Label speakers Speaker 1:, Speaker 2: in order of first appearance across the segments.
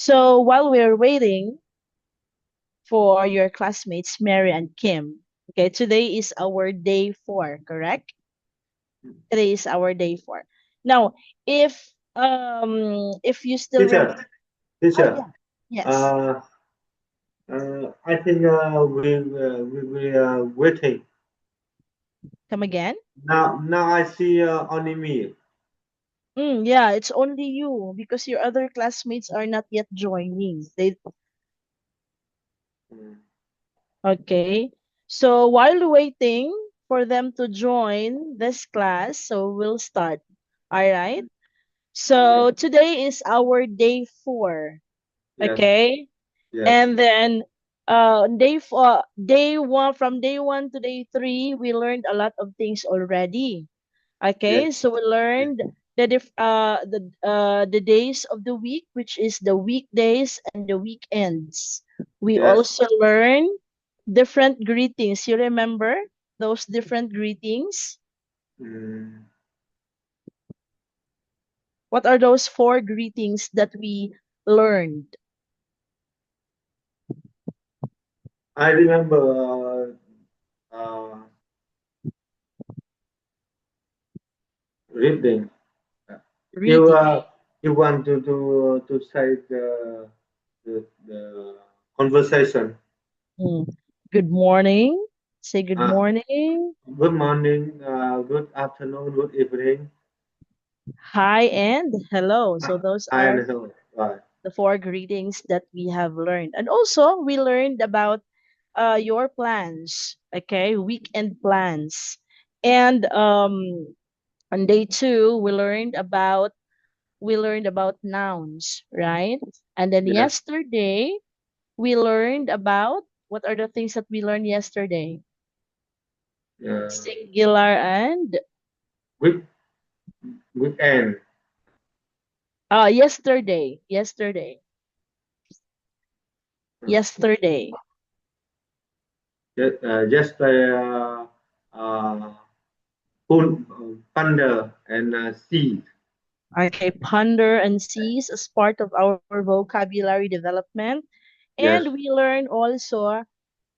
Speaker 1: So while we're waiting for your classmates, Mary and Kim, okay, today is our day 4, correct? Today is our day 4. Now, if you still
Speaker 2: Teacher,
Speaker 1: remember, oh
Speaker 2: teacher.
Speaker 1: yeah, yes,
Speaker 2: Uh, I think we waiting.
Speaker 1: come again.
Speaker 2: Now I see only me.
Speaker 1: Yeah, it's only you because your other classmates are not yet joining. They
Speaker 2: Mm,
Speaker 1: okay. So while waiting for them to join this class, so we'll start. All right.
Speaker 2: okay.
Speaker 1: So today is our day 4.
Speaker 2: Yes.
Speaker 1: Okay.
Speaker 2: Yes.
Speaker 1: And then day 1, from day 1 to day 3, we learned a lot of things already.
Speaker 2: Yes.
Speaker 1: Okay, so we
Speaker 2: Yes.
Speaker 1: learned the days of the week, which is the weekdays and the weekends. We
Speaker 2: Yes.
Speaker 1: also learn different greetings. You remember those different greetings?
Speaker 2: Mm,
Speaker 1: What are those 4 greetings that we learned?
Speaker 2: I remember reading. You
Speaker 1: Greeting.
Speaker 2: you want to say the conversation.
Speaker 1: Mm. Good morning. Say good
Speaker 2: Uh,
Speaker 1: morning.
Speaker 2: Good morning, good afternoon, good evening.
Speaker 1: Hi and hello. So those
Speaker 2: I
Speaker 1: are
Speaker 2: am here. Right.
Speaker 1: the 4 greetings that we have learned. And also, we learned about your plans, okay, weekend plans. And on day 2, we learned about nouns, right? And then
Speaker 2: Yes.
Speaker 1: yesterday, we learned about what are the things that we learned yesterday?
Speaker 2: Uh,
Speaker 1: Singular and
Speaker 2: week weekend. Uh,
Speaker 1: yesterday.
Speaker 2: just uh, thunder and sea.
Speaker 1: Okay, ponder and seize as part of our vocabulary development. And
Speaker 2: Yes.
Speaker 1: we learn also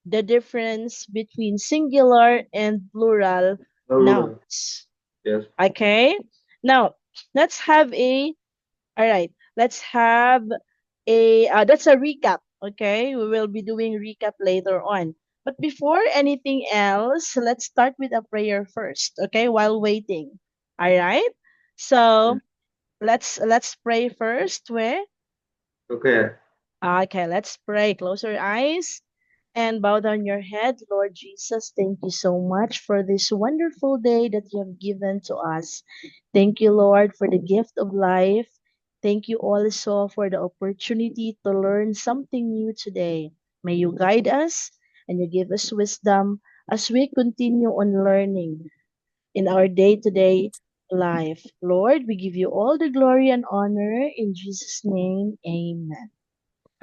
Speaker 1: the difference between singular and plural
Speaker 2: Plural.
Speaker 1: nouns.
Speaker 2: Yes.
Speaker 1: Okay? Now, let's have a, all right, let's have that's a recap. Okay? We will be doing recap later on. But before anything else, let's start with a prayer first, okay? While waiting. All right? So, let's pray first. Where?
Speaker 2: Okay.
Speaker 1: Okay, let's pray. Close your eyes and bow down your head. Lord Jesus, thank you so much for this wonderful day that you have given to us. Thank you, Lord, for the gift of life. Thank you also for the opportunity to learn something new today. May you guide us and you give us wisdom as we continue on learning in our day to day life. Lord, we give you all the glory and honor in Jesus' name. Amen.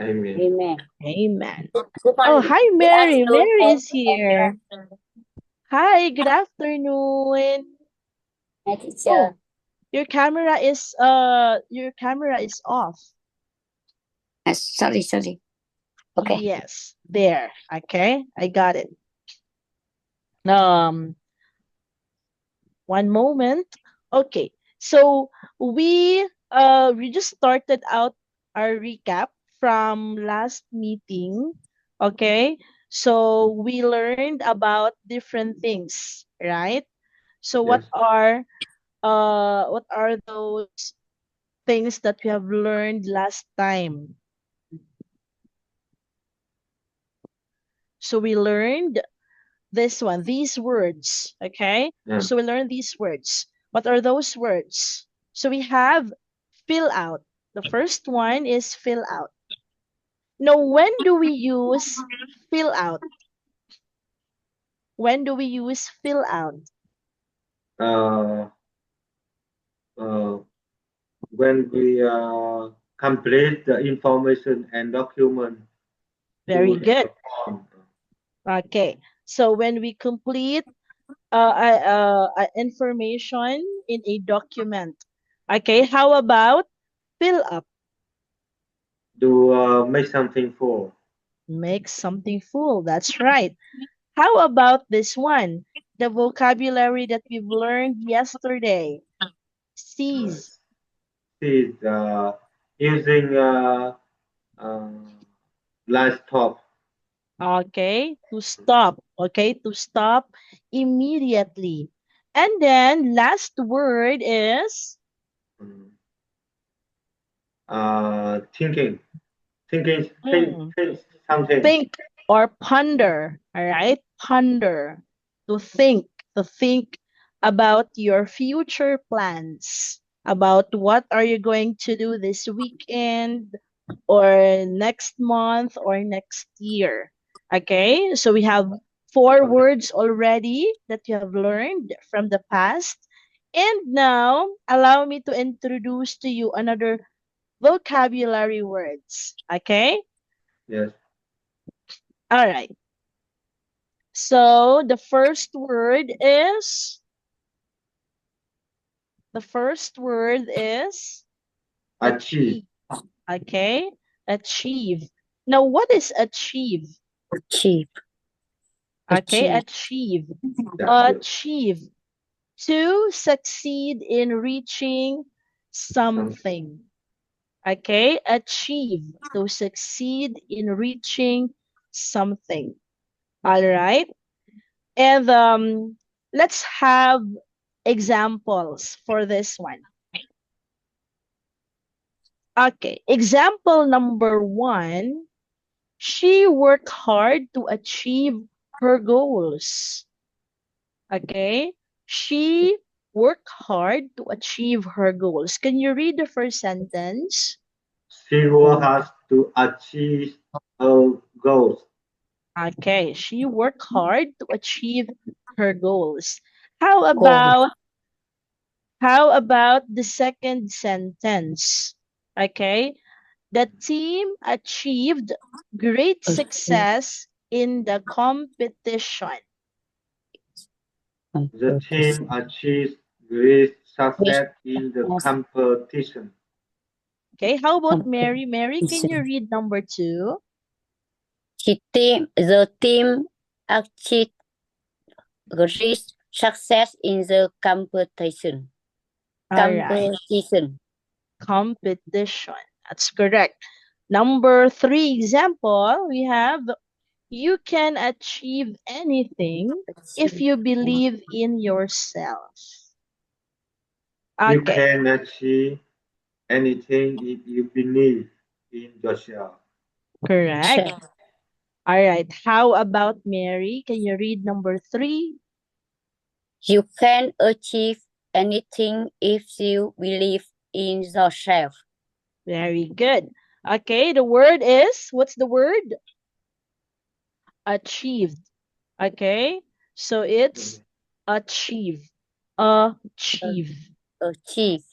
Speaker 2: Amen.
Speaker 3: Amen.
Speaker 1: Amen.
Speaker 3: Good
Speaker 1: Oh,
Speaker 3: morning.
Speaker 1: hi,
Speaker 3: Good
Speaker 1: Mary.
Speaker 3: afternoon
Speaker 1: Mary
Speaker 3: and
Speaker 1: is
Speaker 3: good
Speaker 1: here.
Speaker 3: afternoon,
Speaker 1: Hi, good afternoon.
Speaker 3: my
Speaker 1: Oh,
Speaker 3: teacher.
Speaker 1: your camera is off.
Speaker 3: Sorry, sorry. Okay.
Speaker 1: Yes, there. Okay, I got it. Um, one moment. Okay, so we just started out our recap from last meeting. Okay, so we learned about different things, right? So
Speaker 2: Yes.
Speaker 1: what are those things that we have learned last time? So we learned this one, these words, okay?
Speaker 2: Yeah.
Speaker 1: So we learned these words. What are those words? So we have fill out. The first one is fill out. Now, when do we use fill out? When do we use fill out?
Speaker 2: Uh, uh, when we complete the information and document
Speaker 1: Very
Speaker 2: to
Speaker 1: good.
Speaker 2: the form.
Speaker 1: Okay. So when we complete information in a document. Okay, how about fill up?
Speaker 2: Do make something full.
Speaker 1: Make something full. That's right. How about this one? The vocabulary that we've learned yesterday. Seize.
Speaker 2: See, using uh, livestock.
Speaker 1: Okay, to stop. Okay, to stop immediately. And then last word is
Speaker 2: Mm, thinking, think,
Speaker 1: mm,
Speaker 2: something.
Speaker 1: think or ponder. All right, ponder. To think, to think about your future plans, about what are you going to do this weekend or next month or next year. Okay, so we have four
Speaker 2: Okay.
Speaker 1: words already that you have learned from the past. And now, allow me to introduce to you another vocabulary words. Okay,
Speaker 2: Yes.
Speaker 1: all right. So the first word is
Speaker 2: Achieve.
Speaker 1: achieve. Okay, achieve. Now, what is achieve?
Speaker 3: Achieve.
Speaker 1: Okay,
Speaker 3: Achieve.
Speaker 1: achieve.
Speaker 2: Yeah, good.
Speaker 1: Achieve. To succeed in reaching
Speaker 2: Some,
Speaker 1: something. Okay, achieve. To succeed in reaching something. All right. And let's have examples for this one. Okay, example number one. She worked hard to achieve her goals. Okay, she worked hard to achieve her goals. Can you read the first sentence?
Speaker 2: she will have to achieve her goals.
Speaker 1: Okay, she worked hard to achieve her goals. How
Speaker 3: Goal.
Speaker 1: about the second sentence? Okay, the team achieved great success in the competition.
Speaker 2: The team achieved great success in the competition.
Speaker 1: Okay, how about Mary? Mary, can you read number two?
Speaker 3: The team achieved great success in the competition.
Speaker 1: All right, competition. That's correct. Number three example, we have you can achieve anything if you believe in yourself.
Speaker 2: You
Speaker 1: Okay,
Speaker 2: can achieve anything if you believe in yourself.
Speaker 1: correct. All right, how about Mary? Can you read number three?
Speaker 3: You can achieve anything if you believe in yourself.
Speaker 1: Very good. Okay, the word is, what's the word? Achieved. Okay, so it's achieve. Achieve.
Speaker 3: Achieve.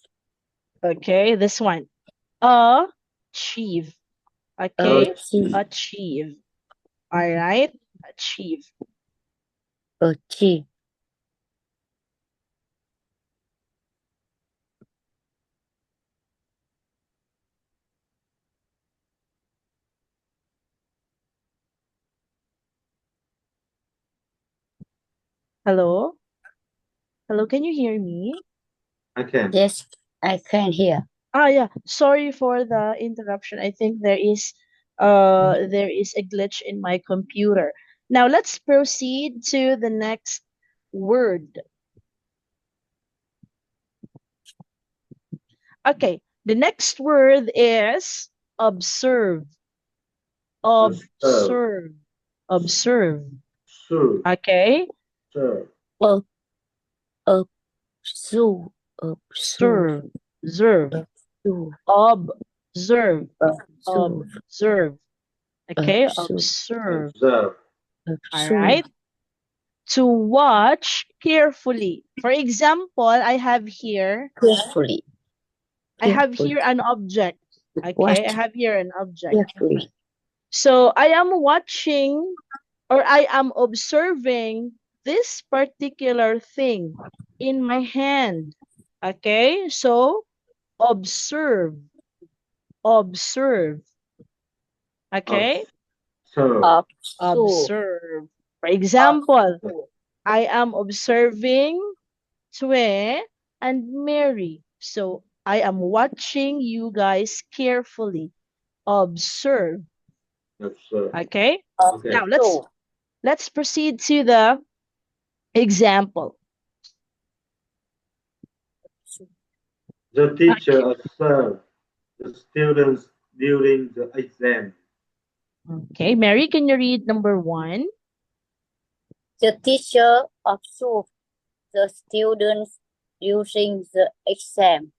Speaker 1: Okay, this one. Achieve. Okay,
Speaker 3: Achieve.
Speaker 1: achieve. All right, achieve.
Speaker 3: Achieve.
Speaker 1: Hello? Hello, can you hear me?
Speaker 2: I can.
Speaker 3: Yes, I can hear.
Speaker 1: Ah, yeah. Sorry for the interruption. I think there is a glitch in my computer. Now let's proceed to the next word. Okay, the next word is observe.
Speaker 2: Observe.
Speaker 1: Observe. Observe.
Speaker 2: Serve.
Speaker 1: Okay?
Speaker 2: Serve.
Speaker 3: Observe. Observe.
Speaker 1: Serve. Observe. Observe.
Speaker 3: Observe.
Speaker 1: Observe. Okay?
Speaker 3: Observe.
Speaker 1: Observe.
Speaker 2: Observe.
Speaker 1: All
Speaker 3: Observe.
Speaker 1: right? To watch carefully. For example, I have here
Speaker 3: Carefully.
Speaker 1: an object. Okay,
Speaker 3: Watch
Speaker 1: I have here an object.
Speaker 3: carefully.
Speaker 1: So I am watching or I am observing this particular thing in my hand. Okay, so observe, observe. Okay?
Speaker 2: Observe.
Speaker 1: Observe. For example, I am observing Tue and Mary. So I am watching you guys carefully. Observe.
Speaker 2: Observe.
Speaker 1: Okay?
Speaker 2: Okay.
Speaker 1: Now let's proceed to the example.
Speaker 2: The teacher observed the students during the exam.
Speaker 1: Okay, Mary, can you read number 1?
Speaker 3: The teacher observed the students during the exam.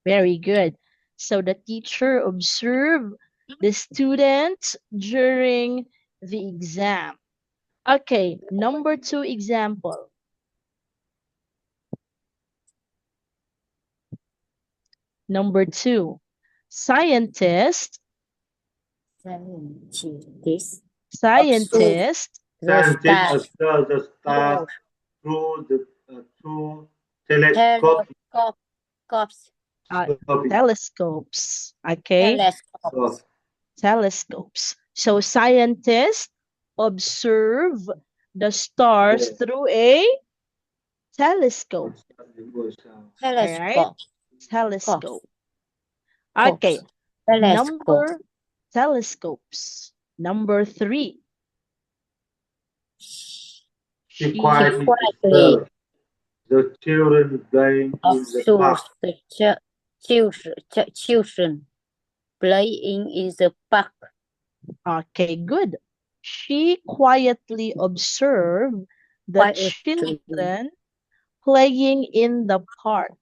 Speaker 1: Very good. So the teacher observed the students during the exam. Okay, number 2 example. Number 2, scientist
Speaker 3: Scientists
Speaker 1: Scientists
Speaker 3: the
Speaker 2: Scientists
Speaker 3: stars
Speaker 2: observe the stars through the telescope.
Speaker 3: telescopes.
Speaker 1: telescopes. Okay,
Speaker 3: Telescopes.
Speaker 1: telescopes. So scientists observe the stars through a telescope. All right,
Speaker 3: Telescopes.
Speaker 1: telescope. Okay,
Speaker 3: Telescope.
Speaker 1: telescopes. Number 3.
Speaker 2: She quietly observed the children playing in the park.
Speaker 3: The children playing in the park.
Speaker 1: Okay, good. She quietly observed the children playing in the park.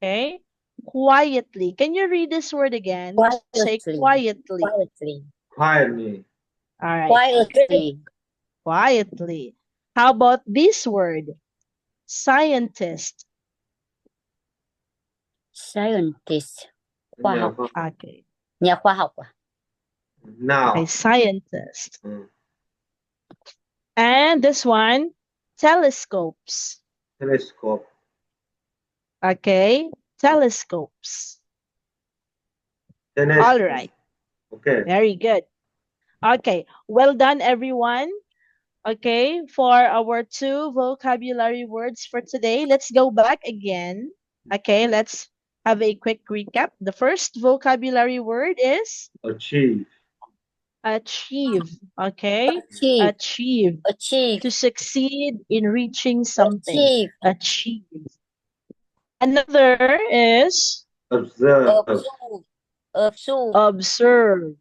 Speaker 1: Okay, quietly. Can you read this word again? Say quietly.
Speaker 2: Quietly.
Speaker 1: All right.
Speaker 3: Quietly.
Speaker 1: Quietly. How about this word? Scientist.
Speaker 3: Scientist. Khoa học.
Speaker 1: Okay.
Speaker 3: Nhà khoa học à?
Speaker 2: Now.
Speaker 1: Okay, scientist. And this one, telescopes.
Speaker 2: Telescope.
Speaker 1: Okay, telescopes.
Speaker 2: Telescope.
Speaker 1: All right.
Speaker 2: Okay.
Speaker 1: Very good. Okay, well done, everyone. Okay, for our 2 vocabulary words for today, let's go back again. Okay, let's have a quick recap. The first vocabulary word is
Speaker 2: Achieve.
Speaker 1: achieve. Okay,
Speaker 3: Achieve.
Speaker 1: To succeed in reaching something. Achieve. Another is
Speaker 2: observe.
Speaker 1: Observe.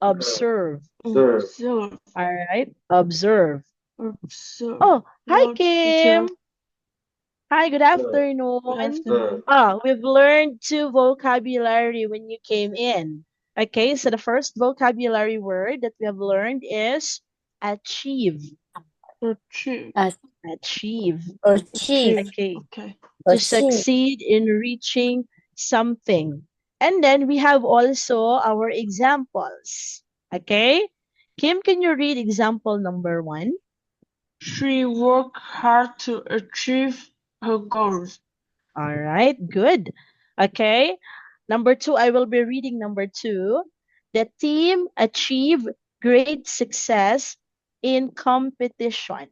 Speaker 1: Observe.
Speaker 2: Observe.
Speaker 1: All right. Observe.
Speaker 4: Observe.
Speaker 1: Oh, hi,
Speaker 4: Hello,
Speaker 1: Kim.
Speaker 4: teacher.
Speaker 1: Hi, good afternoon.
Speaker 4: Good afternoon.
Speaker 1: We've learned 2 vocabulary when you came in. Okay, so the first vocabulary word that we have learned is achieve.
Speaker 4: Achieve.
Speaker 1: Achieve.
Speaker 4: Okay.
Speaker 1: To succeed in reaching something. And then we have also our examples. Okay? Kim, can you read example number 1?
Speaker 4: She worked hard to achieve her goals.
Speaker 1: All right, good. Okay. Number 2, I will be reading number 2. The team achieved great success in competition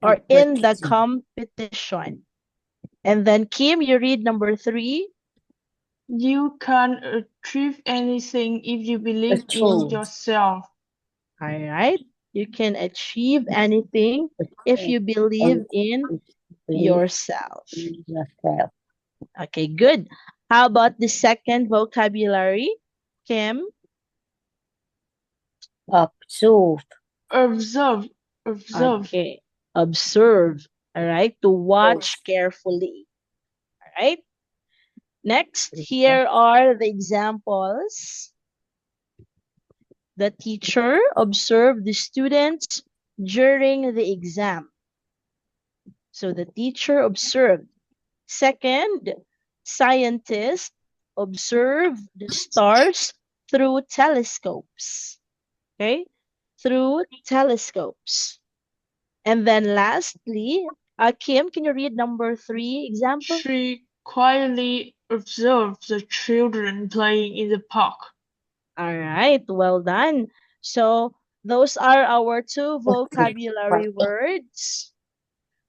Speaker 1: or in the competition. And then Kim, you read number 3.
Speaker 4: You can achieve anything if you believe in yourself.
Speaker 1: All right. You can achieve anything if you believe in yourself. Okay, good. How about the second vocabulary, Kim?
Speaker 3: Observe.
Speaker 1: Okay. Observe. All right. To watch carefully. All right. Next, here are the examples. The teacher observed the students during the exam. So the teacher observed. Second, scientists observe the stars through telescopes. Okay, through telescopes. And then lastly, Kim, can you read number 3 example?
Speaker 4: She quietly observed the children playing in the park.
Speaker 1: All right, well done. So those are our two vocabulary words.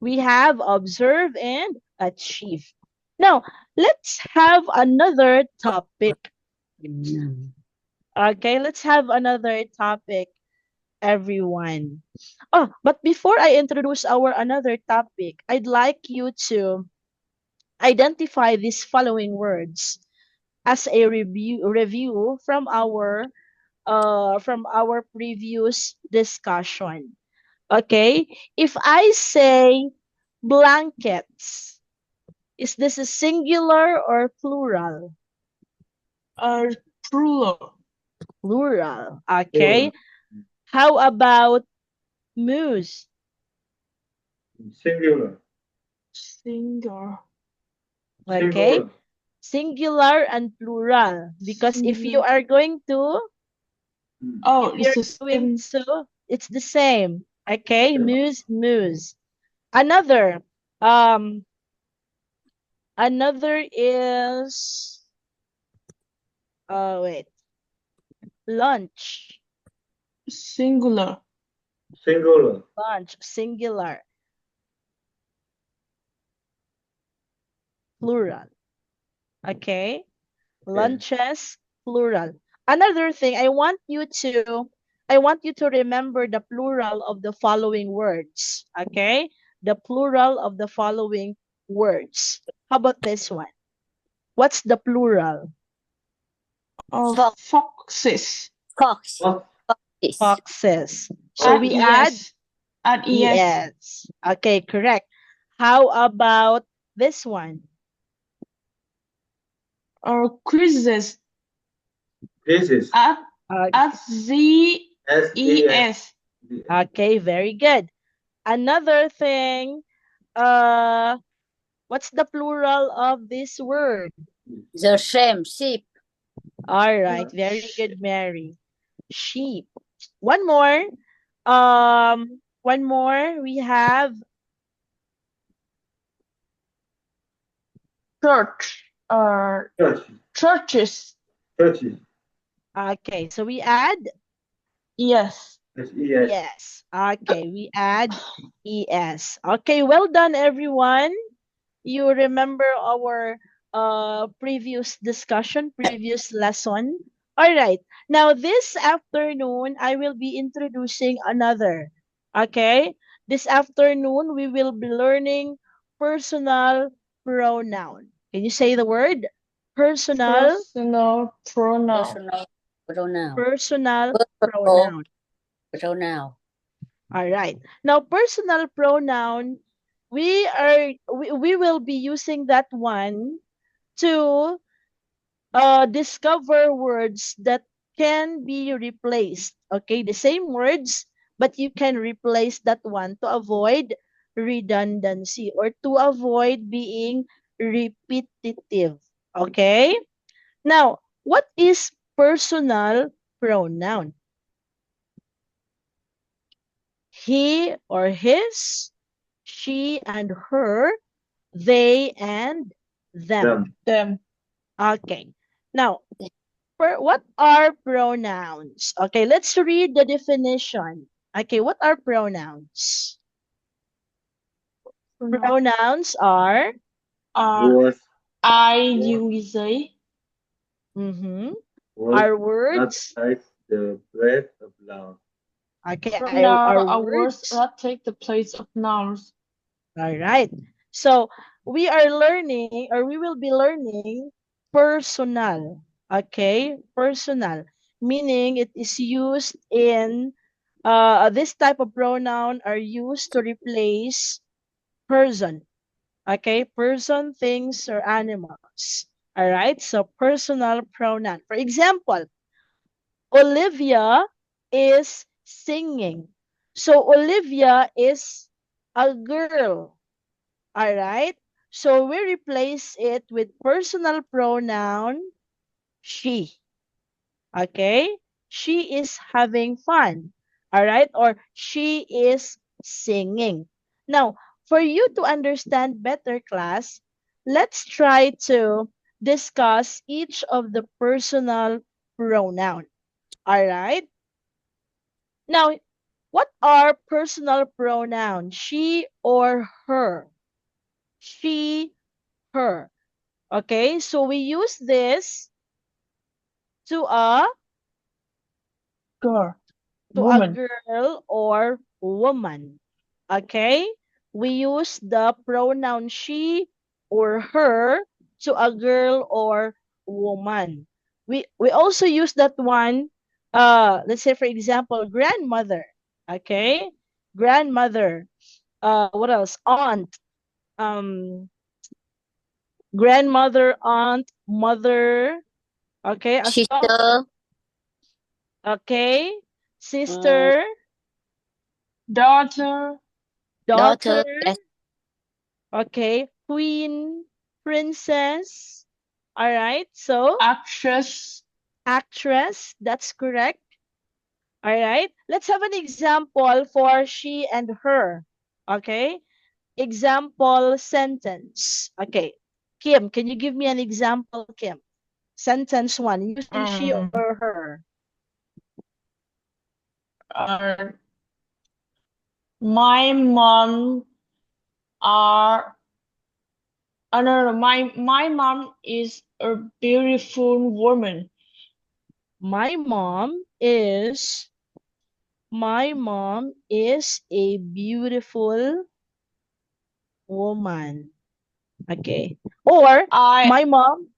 Speaker 1: We have observe and achieve. Now, let's have another topic. Okay, let's have another topic, everyone. Oh, but before I introduce our another topic, I'd like you to identify these following words as a review from our previous discussion. Okay? If I say blankets, is this a singular or plural?
Speaker 4: Plural.
Speaker 1: Plural. Okay. How about moose?
Speaker 2: Singular.
Speaker 4: Singular.
Speaker 1: Okay. Singular and plural. Because if you are going to,
Speaker 4: Oh,
Speaker 1: if you're going to, it's the same. Okay. Moose, moose. Another is wait. Lunch.
Speaker 4: Singular.
Speaker 2: Singular.
Speaker 1: Lunch. Singular. Plural. Okay. Lunches, plural. Another thing, I want you to remember the plural of the following words. Okay? The plural of the following words. How about this one? What's the plural?
Speaker 4: Foxes.
Speaker 3: Fox.
Speaker 1: Foxes. So we add es. Okay, correct. How about this one?
Speaker 4: Quizzes.
Speaker 2: Quizzes.
Speaker 4: Z-E-S.
Speaker 1: Okay, very good. Another thing, what's the plural of this word?
Speaker 3: The same sheep.
Speaker 1: All right, very good, Mary. Sheep. One more. We have
Speaker 4: Church. Churches.
Speaker 2: Churches.
Speaker 1: Okay, so we add
Speaker 4: Yes.
Speaker 1: yes. Okay, we add es. Okay, well done, everyone. You remember our previous discussion, previous lesson. All right. Now this afternoon I will be introducing another. Okay? This afternoon we will be learning personal pronoun. Can you say the word? Personal
Speaker 4: Personal pronoun.
Speaker 3: Personal pronoun.
Speaker 1: Personal
Speaker 3: Personal
Speaker 1: pronoun.
Speaker 3: pronoun.
Speaker 1: All right. Now personal pronoun, we will be using that one to discover words that can be replaced. Okay, the same words, but you can replace that one to avoid redundancy or to avoid being repetitive. Okay, now what is personal pronoun? He or his, she and her, they and them. Okay. Now, what are pronouns? Okay, let's read the definition. Okay, what are pronouns? Pronouns are
Speaker 2: Words.
Speaker 4: I use a
Speaker 1: are words.
Speaker 2: Not take the place of nouns.
Speaker 1: Okay,
Speaker 4: are words that take the place of nouns.
Speaker 1: All right. So we are learning, or we will be learning personal. Okay, personal, meaning it is used in this type of pronoun are used to replace person. Okay, person, things, or animals. All right, so personal pronoun. For example, Olivia is singing. So Olivia is a girl. All right. So we replace it with personal pronoun she. Okay. She is having fun. All right. Or she is singing. Now, for you to understand better, class, let's try to discuss each of the personal pronoun. All right. Now, what are personal pronouns? She or her? She, her. Okay, so we use this to a
Speaker 4: Girl.
Speaker 1: to a
Speaker 4: Woman.
Speaker 1: girl or woman. Okay, we use the pronoun she or her to a girl or woman. We also use that one. Let's say for example, grandmother. Okay, grandmother. What else? Aunt. Um, grandmother, aunt, mother. Okay, as long.
Speaker 3: Sister.
Speaker 1: Okay,
Speaker 3: mm,
Speaker 1: sister,
Speaker 4: Daughter.
Speaker 1: daughter.
Speaker 3: Daughter. Yes.
Speaker 1: Okay, queen, princess. All right, so
Speaker 4: Actress.
Speaker 1: actress, that's correct. All right, let's have an example for she and her. Okay, example sentence. Okay, Kim, can you give me an example, Kim? Sentence one, using she or her.
Speaker 4: Uh, my mom are no, my mom is a beautiful woman.
Speaker 1: My mom is My mom is a beautiful woman. Okay. Or
Speaker 4: I
Speaker 1: my mom,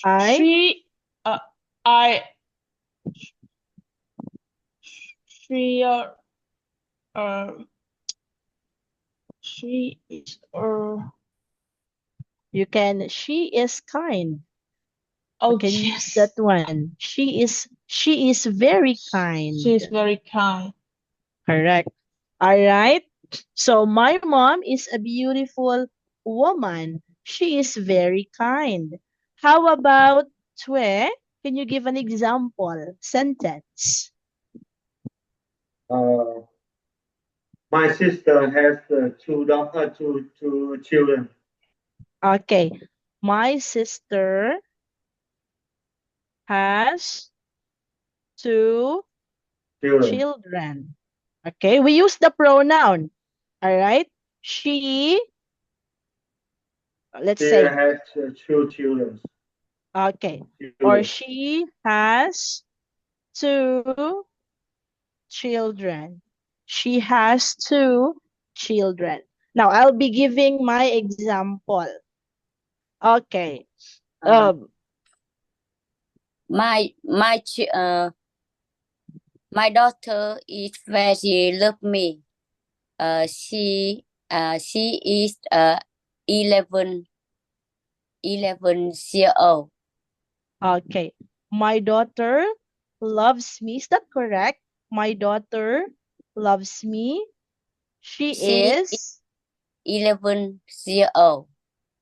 Speaker 1: I,
Speaker 4: she I she uh she is
Speaker 1: she is kind. You
Speaker 4: oh
Speaker 1: can use that
Speaker 4: yes,
Speaker 1: one. She is very kind.
Speaker 4: she's very kind.
Speaker 1: Correct. All right. So my mom is a beautiful woman. She is very kind. How about Twe? Can you give an example sentence?
Speaker 2: Uh, my sister has two children.
Speaker 1: Okay. My sister has two
Speaker 2: Children.
Speaker 1: children. Okay, we use the pronoun. All right. She, let's
Speaker 2: She
Speaker 1: say,
Speaker 2: has two children.
Speaker 1: okay, or she has two children. She has two children. Now, I'll be giving my example. Okay.
Speaker 3: Uh,
Speaker 1: Um,
Speaker 3: my daughter is very love me. She is 11 year old.
Speaker 1: okay. My daughter loves me. Is that correct? My daughter loves me. She
Speaker 3: She is
Speaker 1: is
Speaker 3: 11 year old.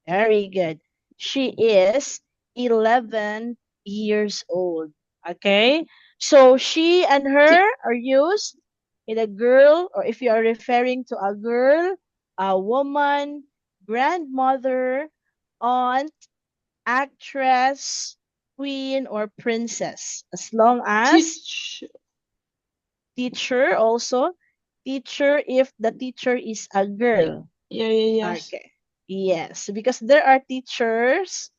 Speaker 1: very good. She is 11 years old. Okay? So she and her are used in a girl, or if you are referring to a girl, a woman, grandmother, aunt, actress, queen, or princess. As long as
Speaker 4: Teach
Speaker 1: teacher also, teacher if the teacher is a girl.
Speaker 4: yes.
Speaker 1: Okay. Yes, because there are teachers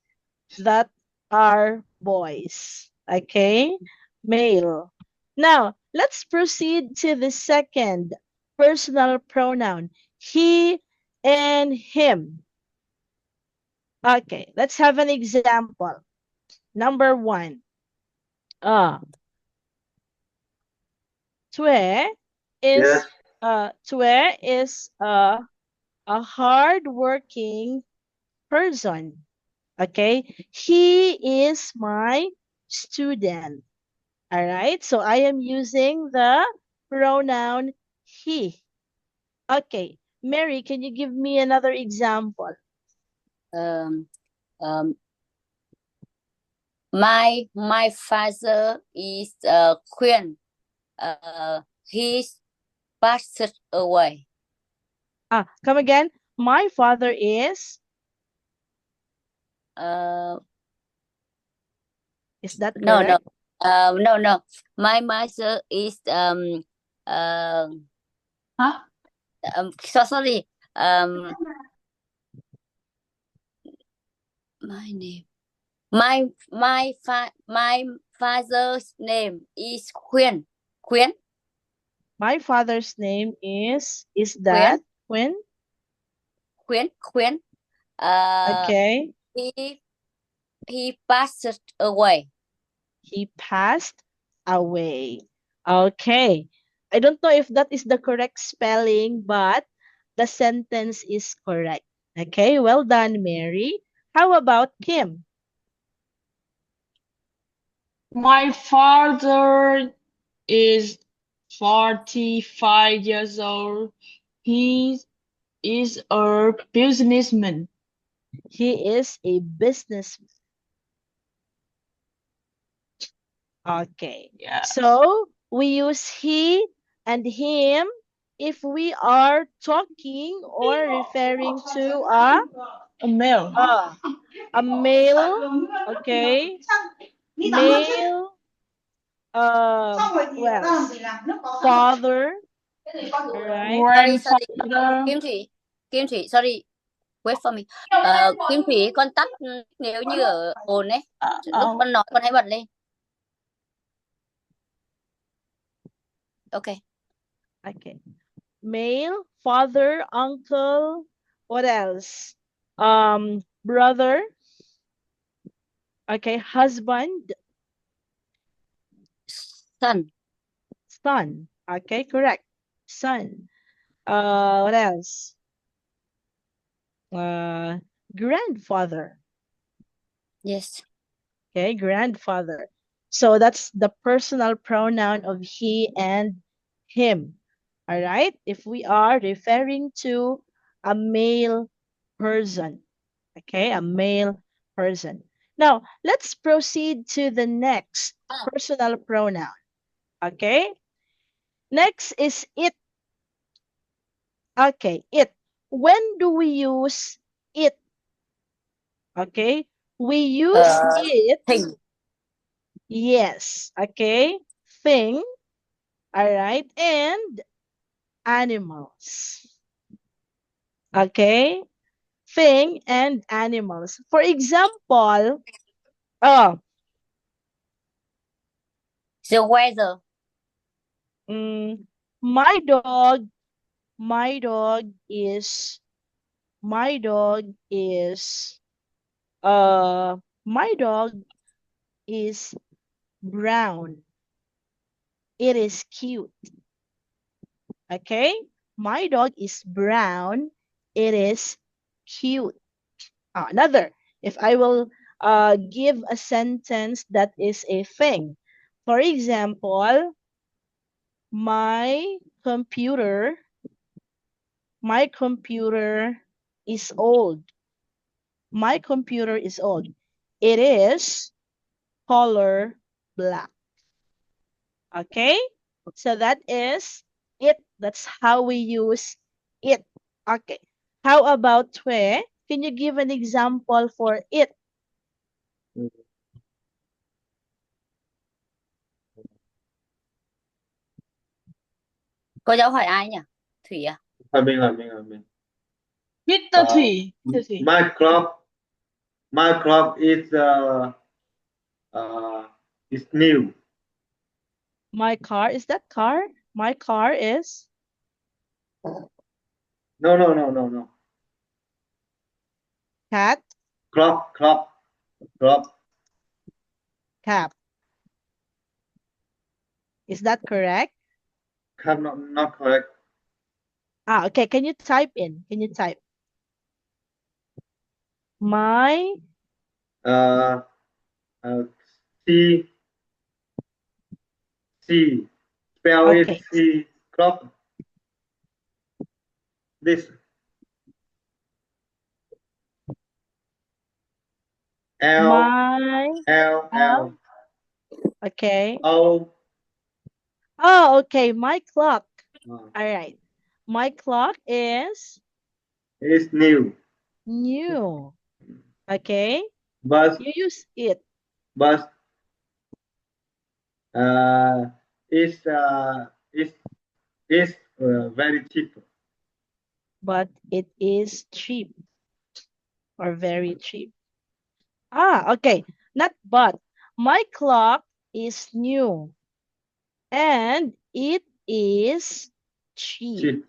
Speaker 1: that are boys. Okay? Male. Now, let's proceed to the second personal pronoun. He and him. Okay, let's have an example. Number one. Uh, Tue
Speaker 2: Yes.
Speaker 1: Tue is a hard-working person. Okay, he is my student. All right, so I am using the pronoun he. Okay, Mary, can you give me another example?
Speaker 3: Um, um, my father is a queen. He's passed away.
Speaker 1: Come again. My father
Speaker 3: Uh,
Speaker 1: is that
Speaker 3: no,
Speaker 1: correct?
Speaker 3: No. My mother is uh
Speaker 4: Huh?
Speaker 3: sorry. My name. My father's name is Khuyên. Khuyên.
Speaker 1: My father's name is
Speaker 3: Khuyên.
Speaker 1: that Quinn?
Speaker 3: Khuyên.
Speaker 1: Okay.
Speaker 3: He passed away.
Speaker 1: He passed away. Okay. I don't know if that is the correct spelling, but the sentence is correct. Okay, well done, Mary. How about Kim?
Speaker 4: My father is 45 years old. He is a businessman.
Speaker 1: He is a businessman. Okay.
Speaker 4: Yeah.
Speaker 1: So we use he and him if we are talking or referring to
Speaker 4: A male.
Speaker 1: a male, okay, male, well, father, all right?
Speaker 3: Sorry.
Speaker 4: Grandfather.
Speaker 3: Kim Thủy, sorry. Wait for me. Kim Thủy, con tắt nếu như ở ồn ấy. Lúc con nói con hãy bật lên. Okay.
Speaker 1: Okay. Male, father, uncle, what else? Brother, okay, husband,
Speaker 3: Son.
Speaker 1: son, okay, correct. Son. What else? Grandfather.
Speaker 3: Yes.
Speaker 1: Okay, grandfather. So that's the personal pronoun of he and him. All right, if we are referring to a male person. Okay, a male person. Now, let's proceed to the next personal pronoun. Okay, next is it. Okay, it. When do we use it? Okay, we use it.
Speaker 3: Thing.
Speaker 1: Yes, okay. Thing, all right, and animals. Okay, thing and animals. For example, oh,
Speaker 3: The weather.
Speaker 1: my dog, my dog is, my dog is, my dog is brown. It is cute. Okay, my dog is brown. It is cute. Another, if I will give a sentence that is a thing. For example, my computer, my computer is old. My computer is old. It is color black. Okay? So that is it. That's how we use it. Okay. How about Tue? Can you give an example for it?
Speaker 3: Cô giáo hỏi ai nhỉ? Thủy à?
Speaker 2: Mình.
Speaker 4: Mr. Thủy.
Speaker 2: My clock is new.
Speaker 1: My car, is that car? My car is?
Speaker 2: No.
Speaker 1: Cat?
Speaker 2: Clock.
Speaker 1: Cap. Is that correct?
Speaker 2: Not correct.
Speaker 1: Okay. Can you type in? Can you type? My
Speaker 2: C. Spell
Speaker 1: okay.
Speaker 2: it C. Clock. This. L.
Speaker 1: Okay.
Speaker 2: O.
Speaker 1: Oh, okay. My clock.
Speaker 2: All
Speaker 1: right. My clock is
Speaker 2: new.
Speaker 1: new. Okay.
Speaker 2: Bus.
Speaker 1: You use it.
Speaker 2: Bus. uh, is uh, is is very cheap.
Speaker 1: But it is cheap or very cheap. Ah, okay. Not but. My clock is new and it is cheap.
Speaker 2: Cheap.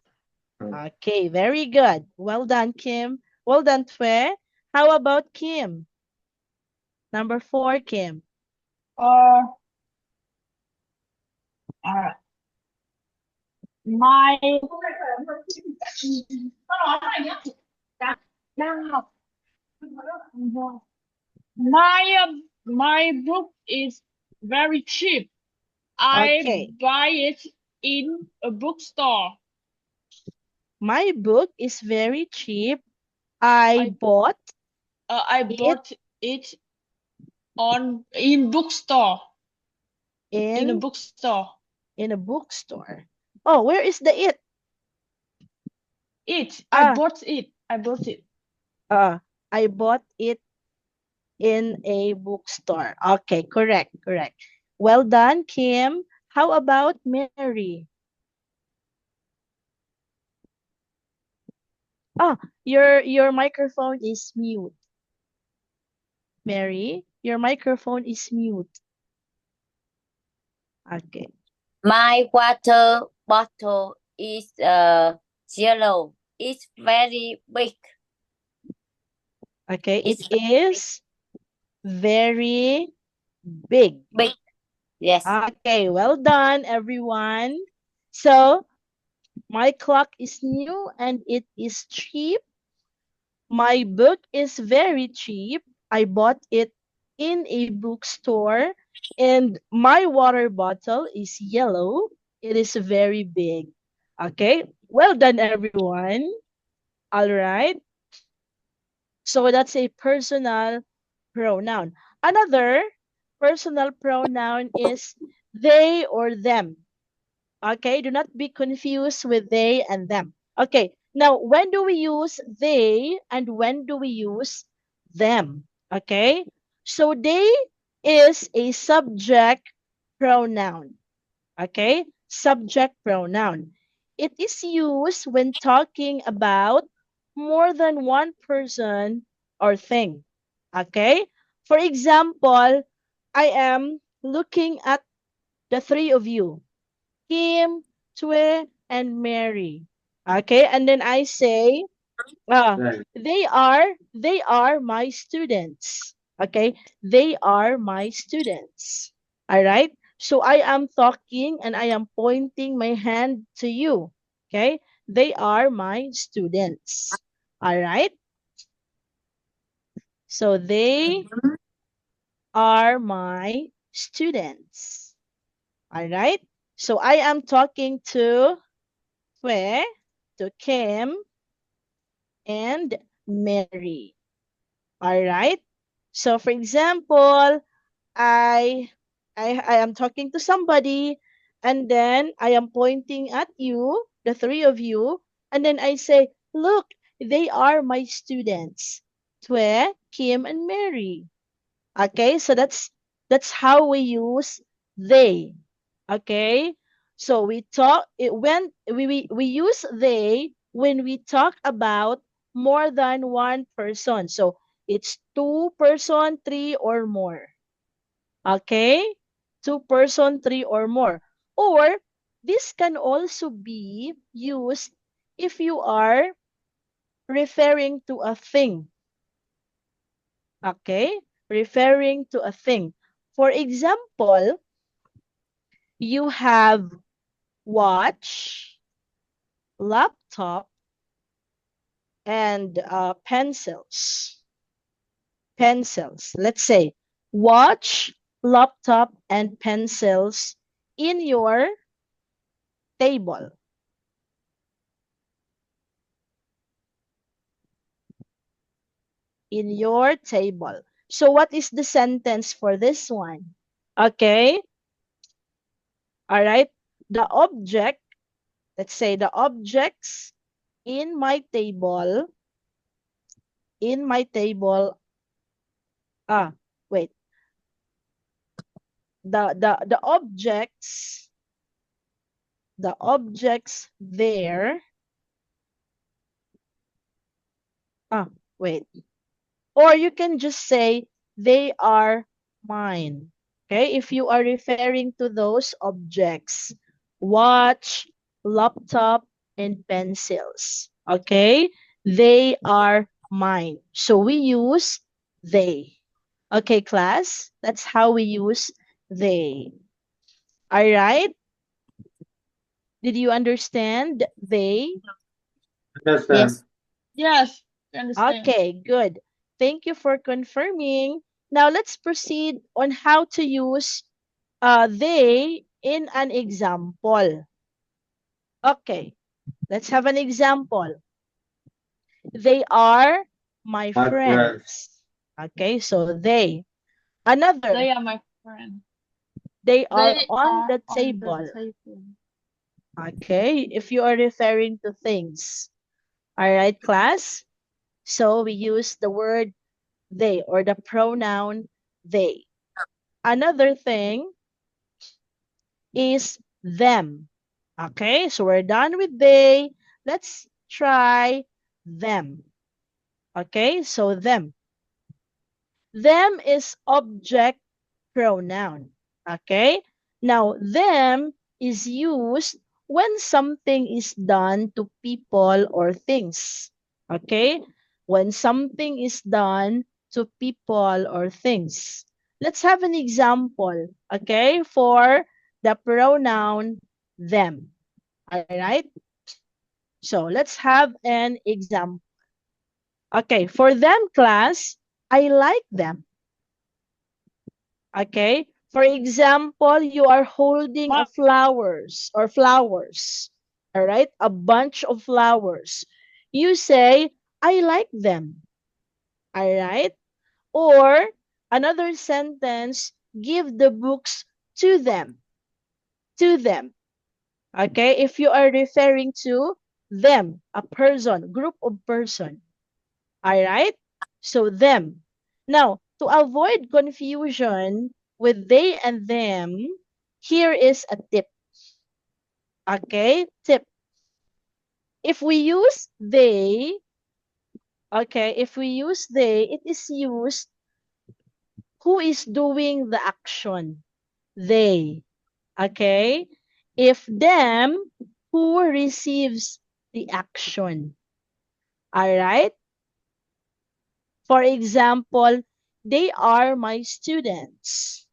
Speaker 1: Okay, very good. Well done, Kim. Well done, Twe. How about Kim? Number 4, Kim.
Speaker 4: Uh, uh, my my book is very cheap. I
Speaker 1: Okay.
Speaker 4: buy it in a bookstore.
Speaker 1: My book is very cheap. I bought
Speaker 4: I
Speaker 1: it
Speaker 4: bought it in bookstore. In a
Speaker 1: in
Speaker 4: bookstore.
Speaker 1: in a bookstore. Oh, where is the it?
Speaker 4: I
Speaker 1: Ah,
Speaker 4: bought it. I bought it.
Speaker 1: I bought it in a bookstore. Okay, correct, correct. Well done, Kim. How about Mary? Ah, your microphone is mute. Mary, your microphone is mute. Okay.
Speaker 3: My water bottle is yellow. It's very big.
Speaker 1: Okay, it
Speaker 3: It's
Speaker 1: is very big.
Speaker 3: big. Yes.
Speaker 1: Okay, well done, everyone. So, my clock is new and it is cheap. My book is very cheap. I bought it in a bookstore. And my water bottle is yellow. It is very big. Okay, well done, everyone. All right. So that's a personal pronoun. Another personal pronoun is they or them. Okay, do not be confused with they and them. Okay, now when do we use they and when do we use them? Okay, so they is a subject pronoun. Okay, subject pronoun. It is used when talking about more than one person or thing. Okay, for example, I am looking at the three of you, Kim, Tue, and Mary. Okay, and then I say,
Speaker 2: Right.
Speaker 1: they are my students. Okay, they are my students. All right. So I am talking and I am pointing my hand to you. Okay, they are my students. All right. So they are my students. All right. So I am talking to Tue, to Kim, and Mary. All right. So for example, I I am talking to somebody and then I am pointing at you, the three of you, and then I say, "Look, they are my students. Tue, Kim, and Mary." Okay? So that's how we use they. Okay? So we talk it when we use they when we talk about more than one person. So it's two person, three or more. Okay? Two person, three or more. Or this can also be used if you are referring to a thing. Okay? Referring to a thing. For example, you have watch, laptop, and pencils. Pencils. Let's say watch, laptop, and pencils in your table. In your table. So what is the sentence for this one? Okay. All right. The object, let's say the objects in my table, in my table, ah, wait. the objects there. Wait. Or you can just say they are mine. Okay, if you are referring to those objects, watch, laptop, and pencils. Okay, they are mine. So we use they. Okay, class, that's how we use they. All right, did you understand they?
Speaker 2: Understand?
Speaker 3: Yes.
Speaker 4: Yes, I understand.
Speaker 1: Okay, good. Thank you for confirming. Now let's proceed on how to use they in an example. Okay, let's have an example. They are my
Speaker 2: My
Speaker 1: friends. Okay, so they. Another,
Speaker 4: They are my friend.
Speaker 1: they are
Speaker 4: They
Speaker 1: on
Speaker 4: are
Speaker 1: the
Speaker 4: on the
Speaker 1: table.
Speaker 4: table.
Speaker 1: Okay, if you are referring to things. All right, class? So we use the word they or the pronoun they. Another thing is them. Okay, so we're done with they. Let's try them. Okay, so them. Them is object pronoun. Okay, now them is used when something is done to people or things. Okay, when something is done to people or things. Let's have an example, okay, for the pronoun them. All right, so let's have an example. Okay, for them, class, I like them. Okay, for example, you are holding a flowers. All right, a bunch of flowers. You say, I like them. All right, or another sentence, give the books to them. To them. Okay, if you are referring to them, a person, group of person. All right, so them. Now, to avoid confusion with they and them, here is a tip. Okay, tip. If we use they, okay, if we use they, it is used who is doing the action. They. Okay, if them, who receives the action. All right. For example, they are my students.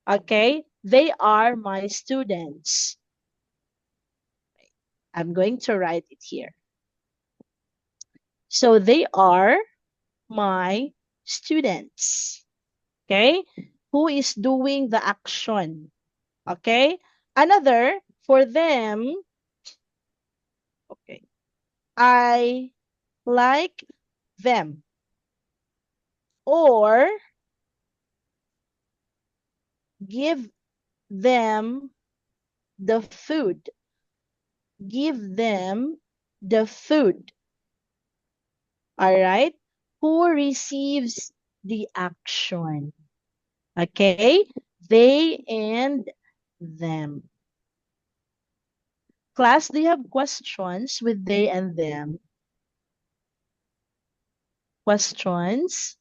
Speaker 1: Okay, they are my students. I'm going to write it here. So they are my students. Okay, who is doing the action? Okay, another for them. Okay, I like them. Or give them the food. Give them the food. All right. Who receives the action? Okay. They and them. Class, do you have questions with they and them? Questions?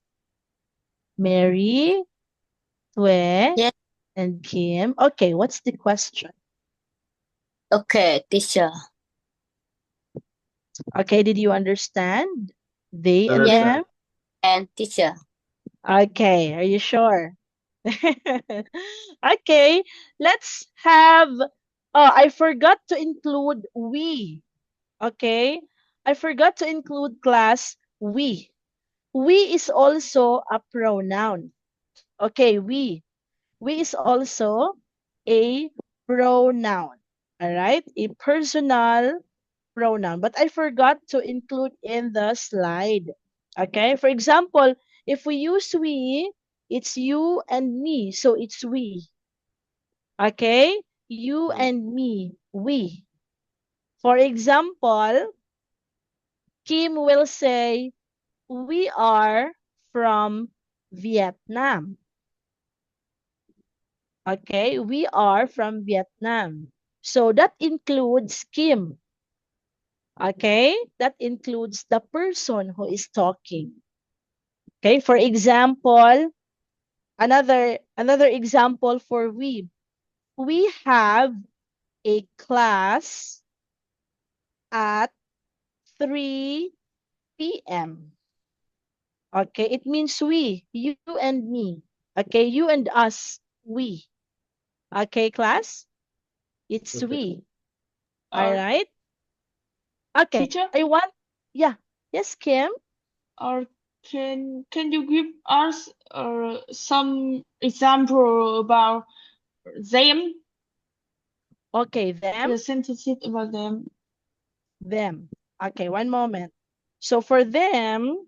Speaker 1: Mary, Tue,
Speaker 3: Yes.
Speaker 1: and Kim. Okay, what's the question?
Speaker 3: Okay, teacher.
Speaker 1: Okay, did you understand? They and
Speaker 2: Understand?
Speaker 1: them?
Speaker 3: And teacher.
Speaker 1: Okay, are you sure? Okay, let's have, oh, I forgot to include we. Okay, I forgot to include class we. We is also a pronoun. Okay, we. We is also a pronoun. All right, a personal pronoun. But I forgot to include in the slide. Okay, for example, if we use we, it's you and me, so it's we. Okay, you and me, we. For example, Kim will say, we are from Vietnam. Okay, we are from Vietnam. So that includes Kim. Okay, that includes the person who is talking. Okay, for example, another example for we. We have a class at 3 p.m. Okay, it means we, you and me. Okay, you and us, we. Okay, class? It's
Speaker 2: Okay.
Speaker 1: we. All
Speaker 4: Uh,
Speaker 1: right. Okay,
Speaker 4: teacher,
Speaker 1: I want, yeah. Yes, Kim?
Speaker 4: or can you give us some example about them?
Speaker 1: Okay, them,
Speaker 4: The sentences about them.
Speaker 1: them. Okay, one moment. So for them,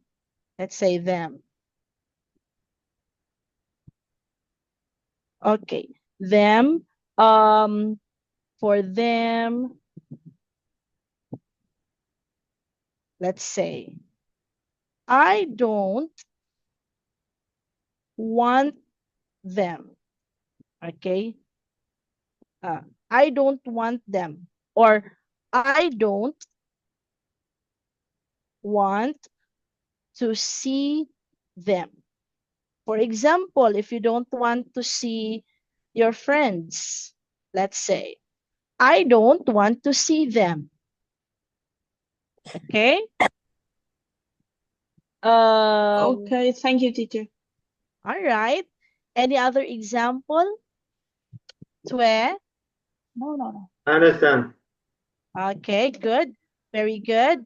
Speaker 1: let's say them. Okay, them. For them, let's say, I don't want them. Okay, I don't want them, or I don't want to see them. For example, if you don't want to see your friends, let's say, I don't want to see them. Okay?
Speaker 4: Okay, thank you, teacher.
Speaker 1: All right. Any other example? Tue?
Speaker 4: No.
Speaker 2: I understand.
Speaker 1: Okay, good. Very good.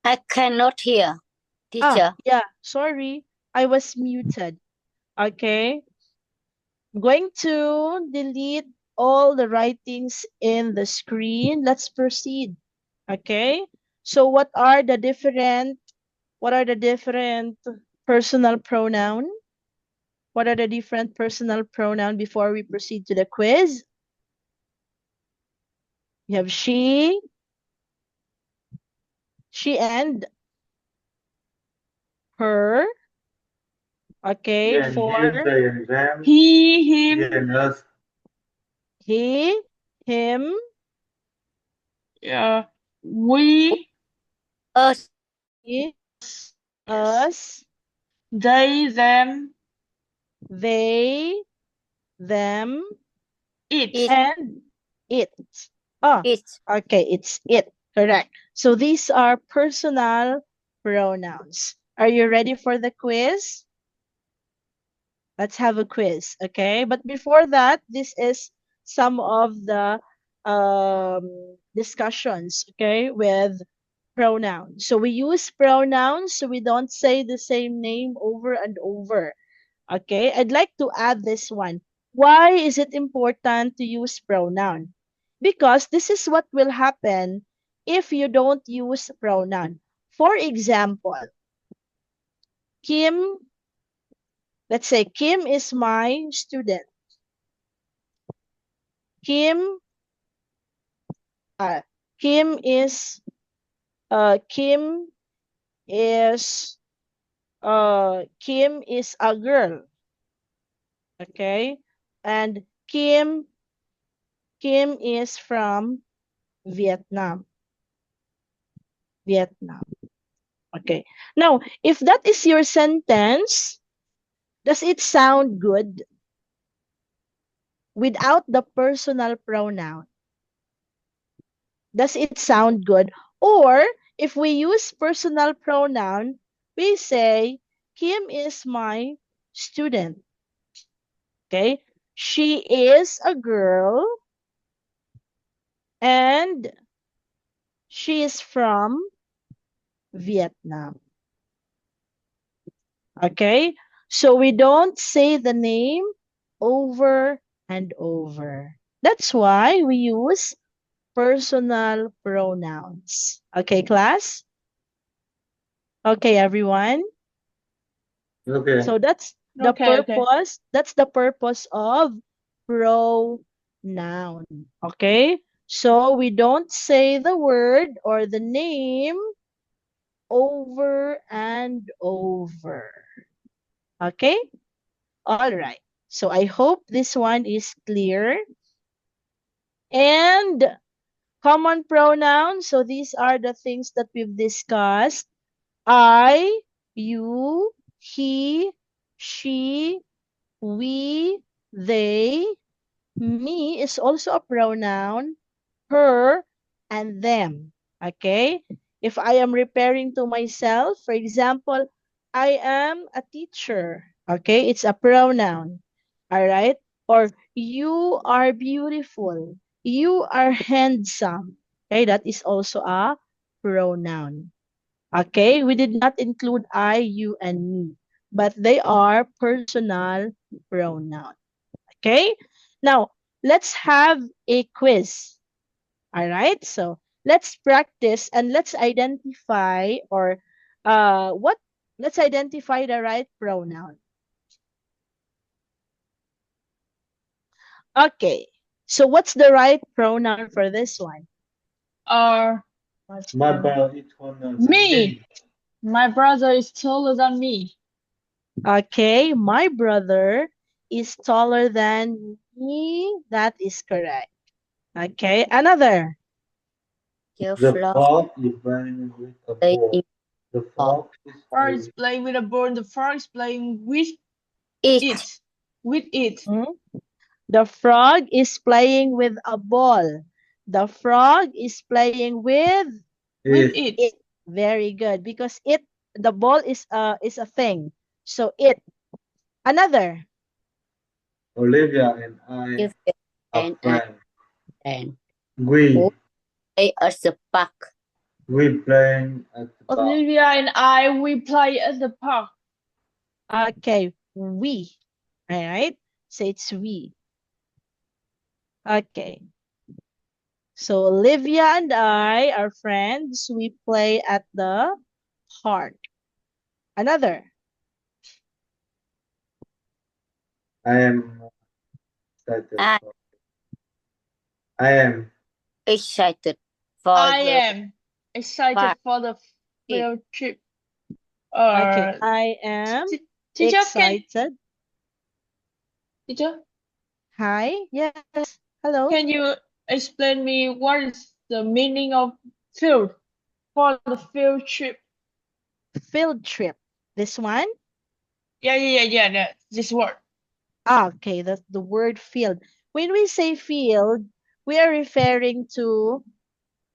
Speaker 3: I cannot hear, teacher.
Speaker 1: Yeah, sorry. I was muted. Okay. I'm going to delete all the writings in the screen. Let's proceed. Okay. So what are the different personal pronoun? What are the different personal pronoun before we proceed to the quiz? You have she and her. Okay,
Speaker 2: Yeah, and him,
Speaker 1: for
Speaker 2: they, and them,
Speaker 4: He, him,
Speaker 2: and us.
Speaker 1: he, him,
Speaker 4: we,
Speaker 3: Us,
Speaker 1: he,
Speaker 4: yes,
Speaker 1: us,
Speaker 4: they, them,
Speaker 1: they, them,
Speaker 4: it.
Speaker 3: it,
Speaker 1: and it. Oh,
Speaker 3: it.
Speaker 1: okay, it's it. Correct. So these are personal pronouns. Are you ready for the quiz? Let's have a quiz, okay? But before that, this is some of the discussions, okay, with pronouns. So we use pronouns so we don't say the same name over and over. Okay, I'd like to add this one. Why is it important to use pronoun? Because this is what will happen if you don't use pronoun. For example, Kim, let's say Kim is my student. Kim, Kim is, Kim is, Kim is a girl. Okay, and Kim is from Vietnam. Vietnam. Okay. Now, if that is your sentence, does it sound good without the personal pronoun? Does it sound good? Or if we use personal pronoun, we say, Kim is my student. Okay. She is a girl and she is from Vietnam. Okay. So we don't say the name over and over. That's why we use personal pronouns. Okay, class? Okay, everyone?
Speaker 2: Okay.
Speaker 1: So that's the
Speaker 4: Okay, okay.
Speaker 1: purpose. That's the purpose of pronoun. Okay? So we don't say the word or the name over and over. Okay? All right. So I hope this one is clear. And common pronouns. So these are the things that we've discussed. I, you, he, she, we, they. Me is also a pronoun. Her and them. Okay? If I am referring to myself, for example, I am a teacher. Okay? It's a pronoun. All right? Or you are beautiful. You are handsome. Okay? That is also a pronoun. Okay? We did not include I, you, and me, but they are personal pronoun. Okay? Now, let's have a quiz. All right? So, let's practice and let's identify or what let's identify the right pronoun. Okay. So, what's the right pronoun for this one?
Speaker 4: What's
Speaker 2: My
Speaker 4: the-
Speaker 2: brother is taller than
Speaker 4: Me. My brother is taller than me.
Speaker 1: Okay, my brother is taller than me. That is correct. Okay, another.
Speaker 3: The
Speaker 2: The
Speaker 3: frog
Speaker 2: frog is playing with a ball.
Speaker 3: playing
Speaker 2: The frog is
Speaker 4: Frog is playing with a ball. The frog is playing with
Speaker 3: it.
Speaker 4: it. With it.
Speaker 1: Hmm? The frog is playing with a ball. The frog is playing with
Speaker 4: With
Speaker 2: it.
Speaker 4: it.
Speaker 1: Very good because the ball is a thing. So it. Another.
Speaker 2: Olivia and I
Speaker 3: If
Speaker 2: are
Speaker 3: and
Speaker 2: friends.
Speaker 3: and
Speaker 2: We
Speaker 3: play at the park.
Speaker 2: playing at the park.
Speaker 4: Olivia and I, we play at the park.
Speaker 1: Okay, we. All right. So it's we. Okay. So Olivia and I are friends. We play at the park. Another.
Speaker 2: I am excited.
Speaker 3: I
Speaker 2: I am
Speaker 3: excited for
Speaker 4: I
Speaker 3: the
Speaker 4: am excited
Speaker 3: park.
Speaker 4: for the field trip.
Speaker 1: Okay, I am
Speaker 4: Teacher,
Speaker 1: excited.
Speaker 4: teacher,
Speaker 1: Hi. Yes. Hello.
Speaker 4: can you explain me what is the meaning of field for the field trip?
Speaker 1: Field trip. This one?
Speaker 4: Yeah, this word.
Speaker 1: Okay, that's the word field. When we say field, we are referring to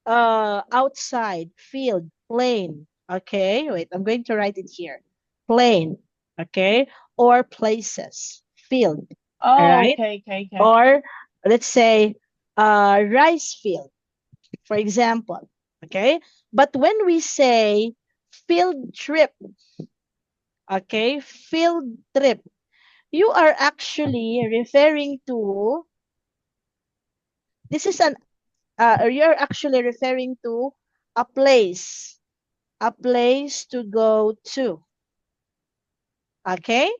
Speaker 1: outside, field, plain. Okay, wait, I'm going to write it here. Plain, okay, or places, field, all
Speaker 4: Oh,
Speaker 1: right?
Speaker 4: okay.
Speaker 1: Or let's say rice field, for example, okay? But when we say field trip, okay, field trip, you are actually referring to this is an you're actually referring to a place to go to. Okay,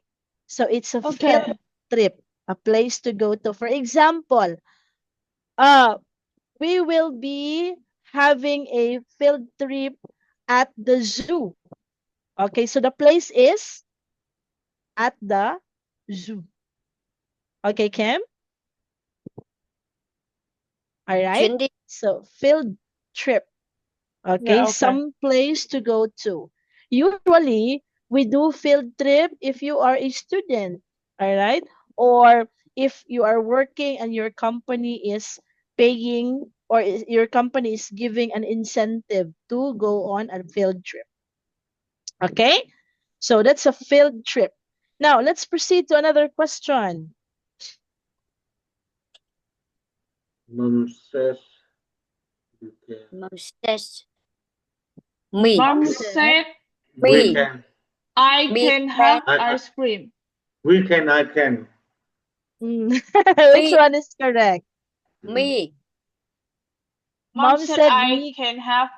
Speaker 1: so it's a
Speaker 4: Okay.
Speaker 1: field trip, a place to go to. For example, uh we will be having a field trip at the zoo. Okay, so the place is at the zoo. Okay, Kim? All right.
Speaker 3: chuyến đi
Speaker 1: So field trip. Okay,
Speaker 4: Yeah, okay.
Speaker 1: some place to go to. Usually, we do field trip if you are a student, all right? Or if you are working and your company is paying or your company is giving an incentive to go on a field trip. Okay? So that's a field trip. Now, let's proceed to another question.
Speaker 2: Mom says you can.
Speaker 3: Mom says me
Speaker 4: Mom
Speaker 1: said-
Speaker 4: said
Speaker 2: We
Speaker 3: Me.
Speaker 2: can.
Speaker 4: I
Speaker 3: Me
Speaker 4: can have
Speaker 2: can-
Speaker 4: ice cream.
Speaker 2: We can. I can.
Speaker 1: Which
Speaker 3: Me.
Speaker 1: one is correct?
Speaker 3: me.
Speaker 1: Mom
Speaker 4: Mom said
Speaker 1: said
Speaker 4: I
Speaker 1: me.
Speaker 4: can have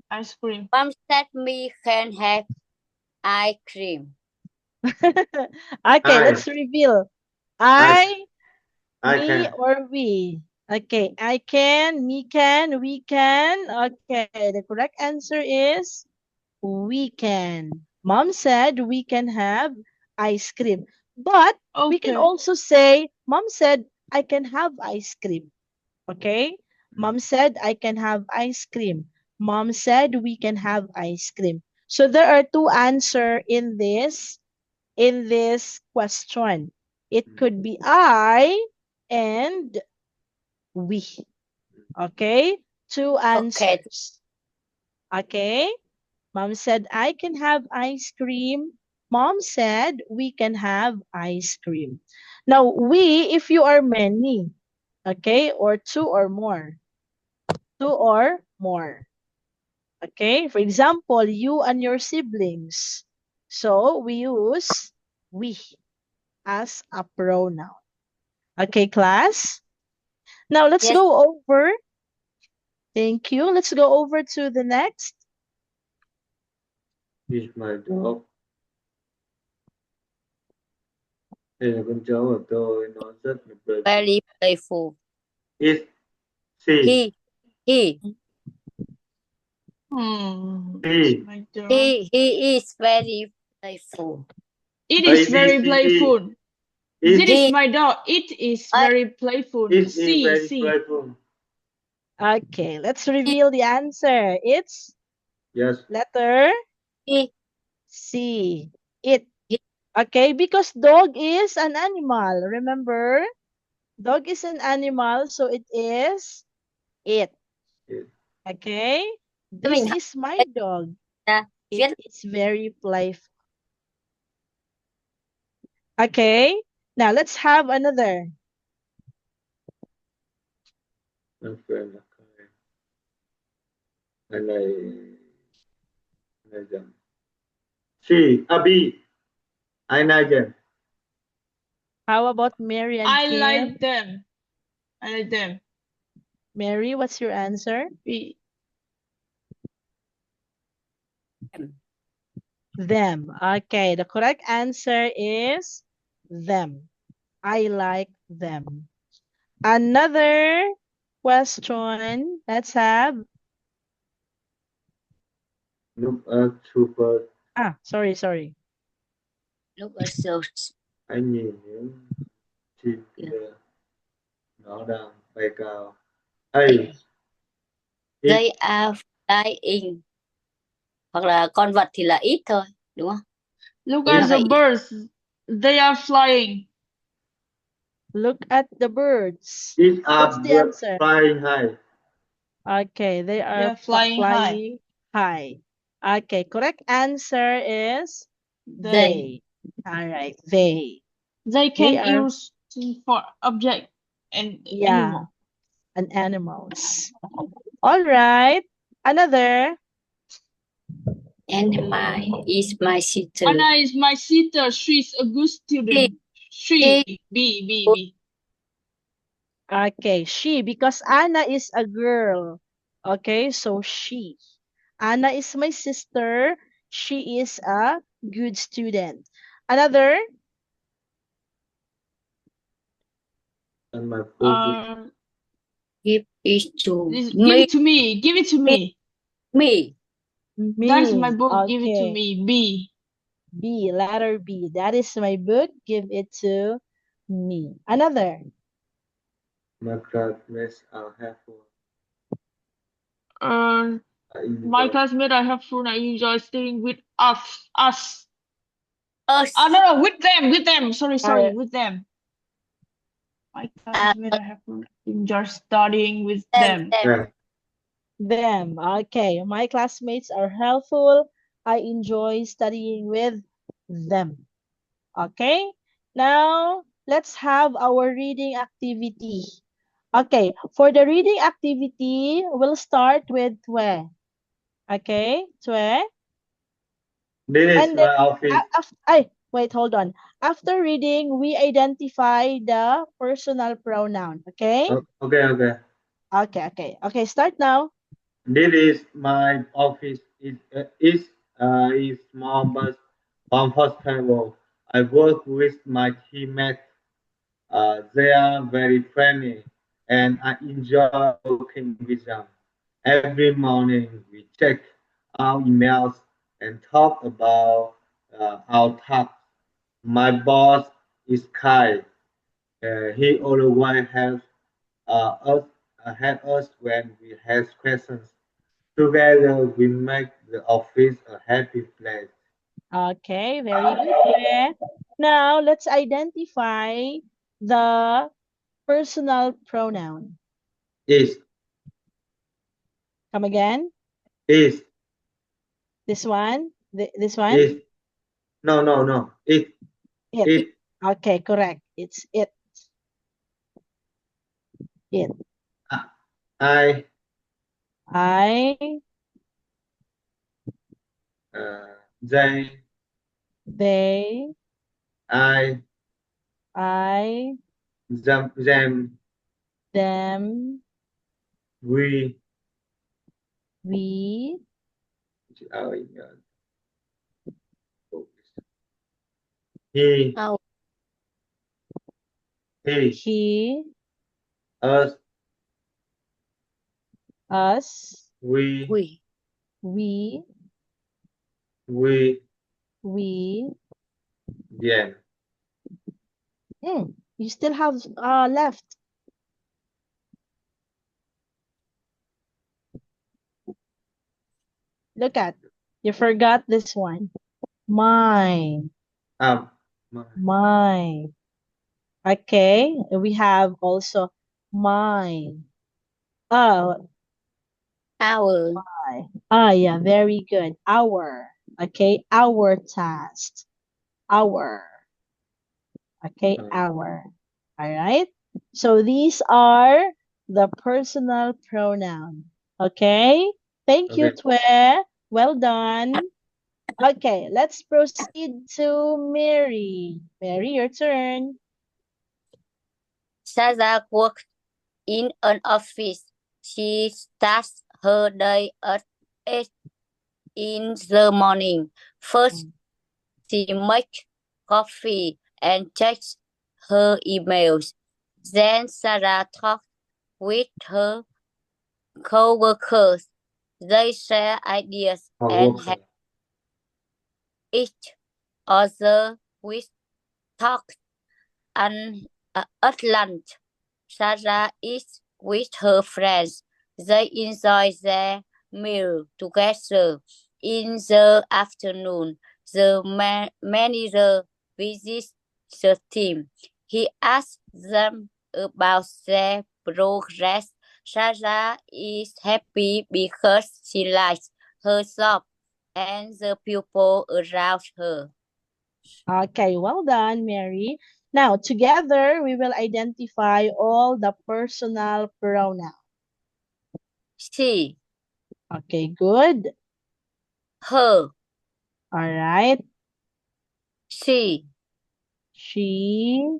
Speaker 4: ice cream.
Speaker 3: Mom said me can have ice cream.
Speaker 1: Okay,
Speaker 2: I.
Speaker 1: let's reveal.
Speaker 2: I
Speaker 1: Me
Speaker 2: can.
Speaker 1: or we? Okay, I can, me can, we can. Okay, the correct answer is we can. Mom said we can have ice cream. But we can
Speaker 4: Okay.
Speaker 1: also say, Mom said I can have ice cream. Okay? Mom said I can have ice cream. Mom said we can have ice cream. So there are two answers in this question. It could be I and we. Okay? Two
Speaker 3: Okay.
Speaker 1: answers. Okay? Mom said I can have ice cream. Mom said we can have ice cream. Now, we, if you are many, okay, or two or more. Two or more. Okay? For example, you and your siblings. So, we use we as a pronoun. Okay, class? Now, let's
Speaker 3: Yes.
Speaker 1: go over. Thank you. Let's go over to the next.
Speaker 2: Is my dog. Đây là con chó của tôi, nó rất là playful.
Speaker 3: Very playful.
Speaker 2: Is she?
Speaker 3: He
Speaker 2: He.
Speaker 4: My dog.
Speaker 3: he is very playful.
Speaker 4: It is very
Speaker 2: ABCD.
Speaker 4: playful.
Speaker 2: Is
Speaker 4: This is
Speaker 3: He-
Speaker 4: my dog. It is
Speaker 3: I-
Speaker 4: very playful.
Speaker 2: is he
Speaker 4: See,
Speaker 2: very
Speaker 4: see.
Speaker 2: playful?
Speaker 1: Okay, let's reveal the answer. It's
Speaker 2: Yes.
Speaker 1: letter
Speaker 3: he
Speaker 1: C. It.
Speaker 3: It.
Speaker 1: Okay, because dog is an animal. Remember? Dog is an animal, so it is it.
Speaker 2: It.
Speaker 1: Okay?
Speaker 3: I
Speaker 1: This
Speaker 3: mean,
Speaker 1: is my dog. It is very playful. Okay? Now, let's have another.
Speaker 2: Anh friend là anh này dần. She. A B. I này dần.
Speaker 1: How about Mary and
Speaker 4: I
Speaker 1: Kim?
Speaker 4: like them. I like them.
Speaker 1: Mary, what's your answer?
Speaker 4: We
Speaker 1: Them. Okay, the correct answer is them. I like them. Another question. Let's have.
Speaker 2: Look at super.
Speaker 1: Sorry.
Speaker 3: look at so
Speaker 2: Anh nhìn những chim
Speaker 3: Yeah.
Speaker 2: kia. Nó đang bay cao. A.
Speaker 3: they are flying. Hoặc là con vật thì là ít thôi, đúng không?
Speaker 4: look
Speaker 2: Is-
Speaker 4: at the birds. They are flying.
Speaker 1: Look at the birds.
Speaker 2: Is
Speaker 1: What's the answer?
Speaker 2: flying high.
Speaker 1: Okay, they are
Speaker 4: They're flying high.
Speaker 1: flying high. Okay, correct answer is
Speaker 3: They.
Speaker 1: All right, they.
Speaker 4: They can
Speaker 1: are-
Speaker 4: use for object and
Speaker 1: Yeah.
Speaker 4: animal.
Speaker 1: And animals. All right. Another.
Speaker 3: Animal is my sister.
Speaker 4: Anna is my sister. She's a good student. She. B.
Speaker 1: Okay, she, because Anna is a girl. Okay, so she. Anna is my sister. She is a good student. Another.
Speaker 2: And my food
Speaker 3: Give it to
Speaker 4: Give
Speaker 3: me.
Speaker 4: it to me. Give it to me.
Speaker 3: Me.
Speaker 1: Me.
Speaker 4: That's my book. Give it to
Speaker 1: Okay.
Speaker 4: me. B.
Speaker 1: B, letter B. That is my book. Give it to me. Another.
Speaker 2: my classmates are helpful.
Speaker 4: My classmate are helpful. I enjoy staying with us.
Speaker 3: Us.
Speaker 4: No, with them. Sorry,
Speaker 1: Alright.
Speaker 4: with them. My classmate are helpful. Enjoy studying with them.
Speaker 2: Yeah.
Speaker 1: Them. Okay. My classmates are helpful. I enjoy studying with them. Okay. Now, let's have our reading activity. Okay. For the reading activity, we'll start with Tue. Okay, Tue.
Speaker 2: This is
Speaker 1: And
Speaker 2: my office.
Speaker 1: Wait, hold on. After reading, we identify the personal pronoun. Okay?
Speaker 2: Okay.
Speaker 1: Okay, start now.
Speaker 2: This is my office. Is small but comfortable. I work with my teammates. They are very friendly, and I enjoy working with them. Every morning, we check our emails and talk about our tasks. My boss is kind. He always help us when we have questions. Together, we make the office a happy place.
Speaker 1: Okay, very good, Tue. Now, let's identify the personal pronoun.
Speaker 2: Is
Speaker 1: Come again.
Speaker 2: is
Speaker 1: This one. This one.
Speaker 2: is no. It
Speaker 1: It.
Speaker 2: it
Speaker 1: Okay, correct. It's it. It.
Speaker 2: I
Speaker 1: I.
Speaker 2: they
Speaker 1: They.
Speaker 2: I
Speaker 1: I.
Speaker 2: them
Speaker 1: Them.
Speaker 2: we
Speaker 1: We.
Speaker 2: uh, he
Speaker 3: Our.
Speaker 2: he
Speaker 1: He.
Speaker 2: us
Speaker 1: Us.
Speaker 2: we
Speaker 3: We.
Speaker 1: We.
Speaker 2: we
Speaker 1: We.
Speaker 2: them.
Speaker 1: You still have left. Look at. You forgot this one. Mine.
Speaker 2: Um,
Speaker 1: Mine. Okay. We have also mine. Oh,
Speaker 3: Our.
Speaker 1: yeah, very good. Our. Okay, our task. Our. Okay, our. All right. So these are the personal pronoun. Okay. Thank you,
Speaker 2: okay.
Speaker 1: Tue. Well done. Okay, let's proceed to Mary. Mary, your turn.
Speaker 3: Sarah worked in an office. She starts her day at 8 in the morning. First, she makes coffee and checks her emails. Then Sarah talks with her co-workers. They share ideas and help each other with talks. And at lunch, Sarah eats with her friends. They enjoy their meal together. In the afternoon, the manager visits the team. He asks them about their progress. Sarah is happy because she likes her job and the people around her.
Speaker 1: Okay, well done, Mary. Now, together, we will identify all the personal pronouns.
Speaker 3: She,
Speaker 1: Okay, good.
Speaker 3: her,
Speaker 1: All right.
Speaker 3: she,
Speaker 1: She,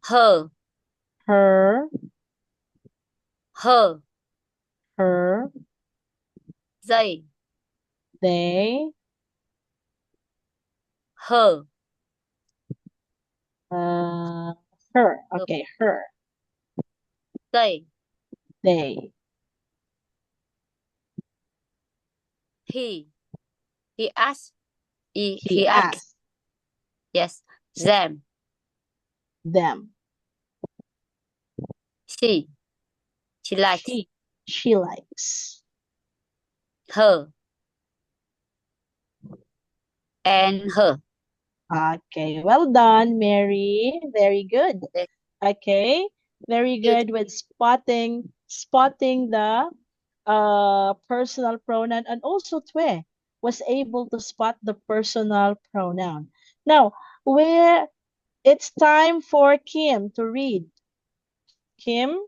Speaker 3: her,
Speaker 1: her,
Speaker 3: her,
Speaker 1: her,
Speaker 3: they,
Speaker 1: they,
Speaker 3: her,
Speaker 1: her. Okay, her,
Speaker 3: they,
Speaker 1: they,
Speaker 3: he. He asked,
Speaker 1: he
Speaker 3: asked,
Speaker 1: asked,
Speaker 3: yes, them,
Speaker 1: them,
Speaker 3: she likes,
Speaker 1: she likes,
Speaker 3: her, and her.
Speaker 1: Okay, well done, Mary. Very good.
Speaker 3: Yes.
Speaker 1: Okay, very good with spotting the personal pronoun, and also Tue was able to spot the personal pronoun. Now, where it's time for Kim to read. Kim?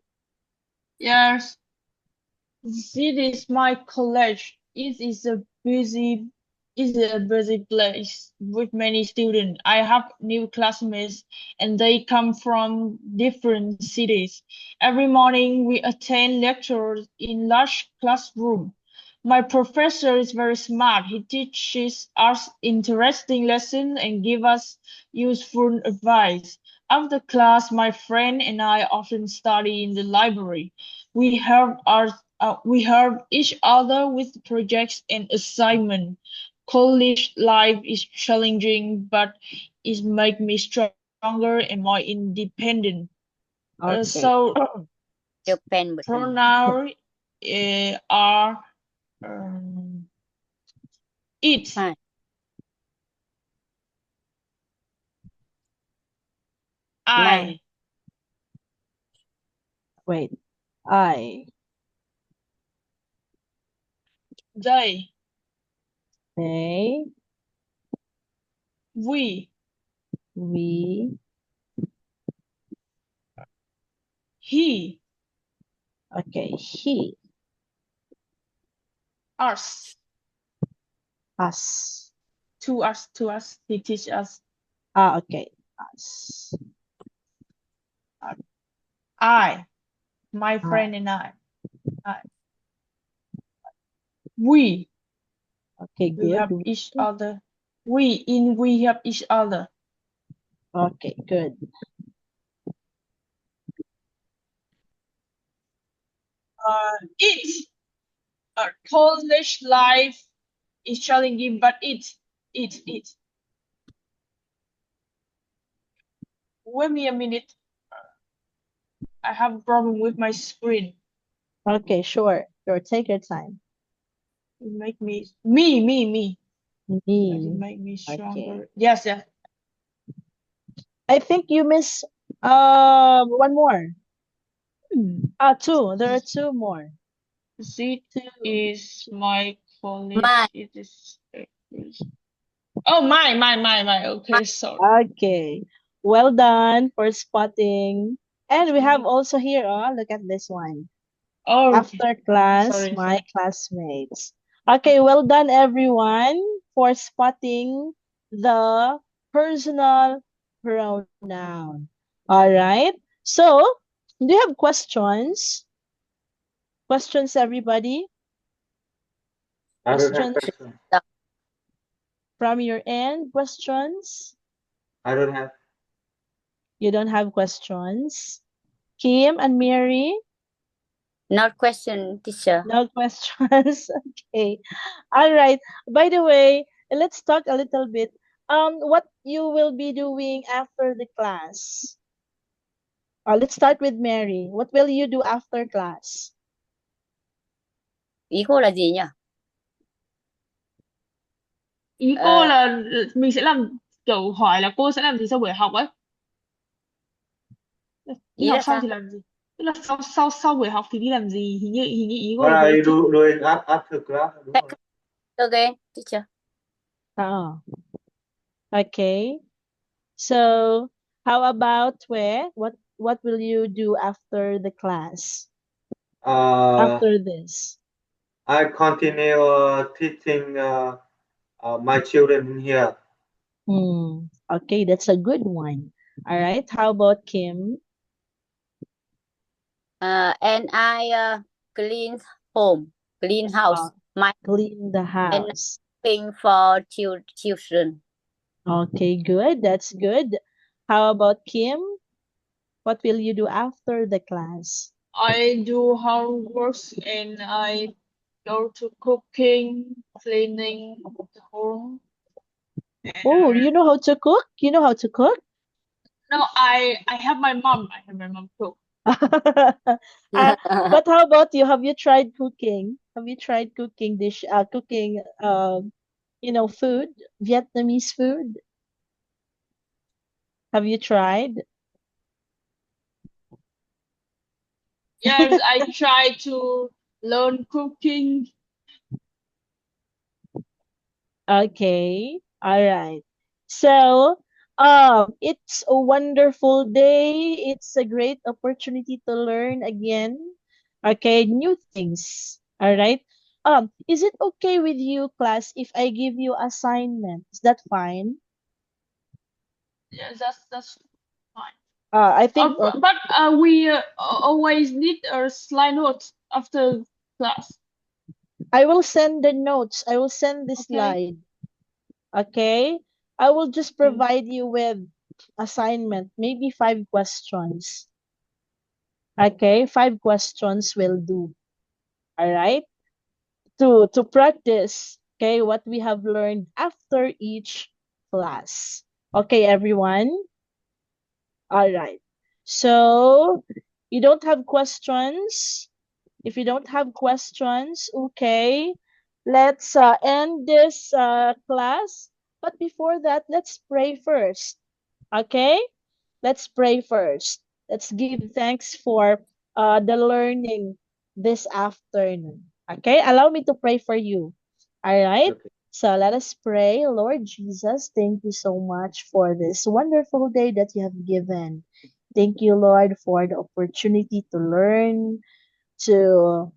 Speaker 4: Yes, this is my college. It is a busy place with many students. I have new classmates and they come from different cities. Every morning we attend lectures in large classroom. My professor is very smart. He teaches us interesting lessons and gives us useful advice. After class, my friend and I often study in the library. We help each other with projects and assignments. College life is challenging, but it makes me stronger and more independent.
Speaker 1: Okay.
Speaker 4: So
Speaker 3: Japan bật
Speaker 4: pronouns are um, it,
Speaker 3: hai
Speaker 4: I,
Speaker 1: Wait. I.
Speaker 4: they,
Speaker 1: They.
Speaker 4: we,
Speaker 1: We.
Speaker 4: he,
Speaker 1: Okay. He.
Speaker 4: us,
Speaker 1: Us.
Speaker 4: to us, he teach us.
Speaker 1: Okay. Us.
Speaker 4: I, my friend and I. We
Speaker 1: Okay. Good.
Speaker 4: help each other. We help each other.
Speaker 1: Okay. Good.
Speaker 4: It, college life is challenging, but it. Wait me a minute. I have a problem with my screen.
Speaker 1: Okay. Sure. Sure. Take your time.
Speaker 4: It make me Does
Speaker 1: Me.
Speaker 4: it make me
Speaker 1: Okay.
Speaker 4: stronger? Yes.
Speaker 1: I think you miss one more. Two. There are two more.
Speaker 4: Z
Speaker 1: Two.
Speaker 4: is my college.
Speaker 3: Mine.
Speaker 4: It is. Oh, my. Okay, sorry.
Speaker 1: Okay. Well done for spotting. And we have
Speaker 4: Okay.
Speaker 1: also here, look at this one.
Speaker 4: Oh, okay.
Speaker 1: After class,
Speaker 4: Sorry.
Speaker 1: my classmates. Okay, well done everyone for spotting the personal pronoun. All right. So, do you have questions? Questions, everybody?
Speaker 2: I don't have
Speaker 1: Questions
Speaker 2: question.
Speaker 1: from your end? Questions?
Speaker 2: I don't have.
Speaker 1: You don't have questions? Kim and Mary?
Speaker 3: Not question, teacher.
Speaker 1: No questions. Okay. All right. By the way, let's talk a little bit. What you will be doing after the class? Let's start with Mary. What will you do after class?
Speaker 3: Ý cô là gì nhỉ?
Speaker 4: Ý cô là mình sẽ làm kiểu hỏi là cô sẽ làm gì sau buổi học ấy. Đi
Speaker 3: Ý
Speaker 4: học
Speaker 3: là
Speaker 4: xong
Speaker 3: sao?
Speaker 4: thì làm gì? Tức là sau buổi học thì đi làm gì? Hình như ý cô
Speaker 2: What
Speaker 4: là
Speaker 2: are
Speaker 4: với
Speaker 2: you doing after class? Đúng rồi.
Speaker 3: Okay, teacher.
Speaker 1: Oh, okay. So, how about where? What will you do after the class? After this?
Speaker 2: I continue teaching my children in here.
Speaker 1: Okay, that's a good one. All right. How about Kim?
Speaker 3: And I clean home, clean house. My
Speaker 1: Clean the
Speaker 3: and
Speaker 1: house.
Speaker 3: thing for children.
Speaker 1: Okay, good. That's good. How about Kim? What will you do after the class?
Speaker 4: I do housework and I go to cooking, cleaning the home.
Speaker 1: Oh, you know how to cook? You know how to cook?
Speaker 4: No, I have my mom. I have my mom cook.
Speaker 1: But how about you? Have you tried cooking? Have you tried cooking food, Vietnamese food? Have you tried?
Speaker 4: Yes, I try to learn cooking.
Speaker 1: Okay. All right. So, it's a wonderful day. It's a great opportunity to learn again. Okay, new things. All right. Is it okay with you, class, if I give you assignment? Is that fine?
Speaker 4: Yes, that's fine.
Speaker 1: I think
Speaker 4: But we always need a slide notes after class.
Speaker 1: I will send the notes. I will send the
Speaker 4: Okay.
Speaker 1: slide. Okay? I will just
Speaker 4: Okay.
Speaker 1: provide you with assignment, maybe 5 questions. Okay? 5 questions will do. All right? To practice, okay, what we have learned after each class. Okay, everyone? All right. So, you don't have questions? If you don't have questions, okay, let's end this class. But before that, let's pray first. Okay? Let's pray first. Let's give thanks for the learning this afternoon. Okay? Allow me to pray for you. All right?
Speaker 2: Okay.
Speaker 1: So let us pray. Lord Jesus, thank you so much for this wonderful day that you have given. Thank you, Lord, for the opportunity to learn, to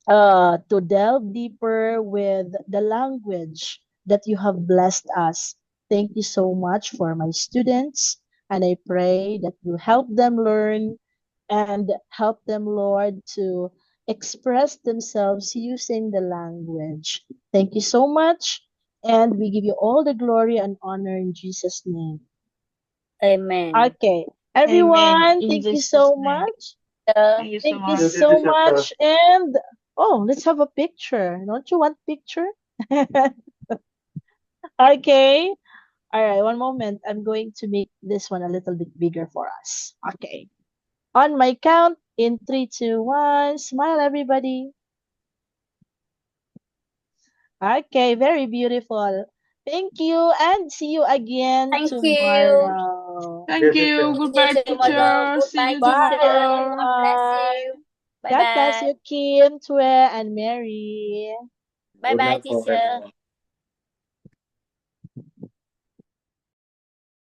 Speaker 1: delve deeper with the language that you have blessed us. Thank you so much for my students, and I pray that you help them learn and help them, Lord, to express themselves using the language. Thank you so much, and we give you all the glory and honor in Jesus' name.
Speaker 3: Amen.
Speaker 1: Okay,
Speaker 4: Amen.
Speaker 1: everyone,
Speaker 4: In
Speaker 1: thank you
Speaker 4: Jesus'
Speaker 1: so
Speaker 4: name.
Speaker 1: much.
Speaker 4: Thank you so
Speaker 1: Thank you
Speaker 4: much.
Speaker 2: Thank you,
Speaker 1: so
Speaker 2: teacher.
Speaker 1: much. And oh, let's have a picture. Don't you want picture? Okay. All right, one moment. I'm going to make this one a little bit bigger for us. Okay. On my count, in 3, 2, 1, smile, everybody. Okay, very beautiful. Thank you and see you again
Speaker 3: Thank you.
Speaker 1: tomorrow.
Speaker 4: Thank
Speaker 2: Yes,
Speaker 4: you.
Speaker 2: teacher.
Speaker 3: See you
Speaker 4: Goodbye,
Speaker 3: tomorrow.
Speaker 4: teacher. See
Speaker 3: Goodbye,
Speaker 4: you
Speaker 1: Bye,
Speaker 3: teacher.
Speaker 4: tomorrow.
Speaker 3: God bless
Speaker 1: everyone.
Speaker 3: you. Bye
Speaker 1: God bless
Speaker 3: bye.
Speaker 1: you, Kim, Tue, and Mary.
Speaker 3: Bye
Speaker 2: Good
Speaker 3: bye,
Speaker 2: night for
Speaker 3: teacher.
Speaker 2: everyone.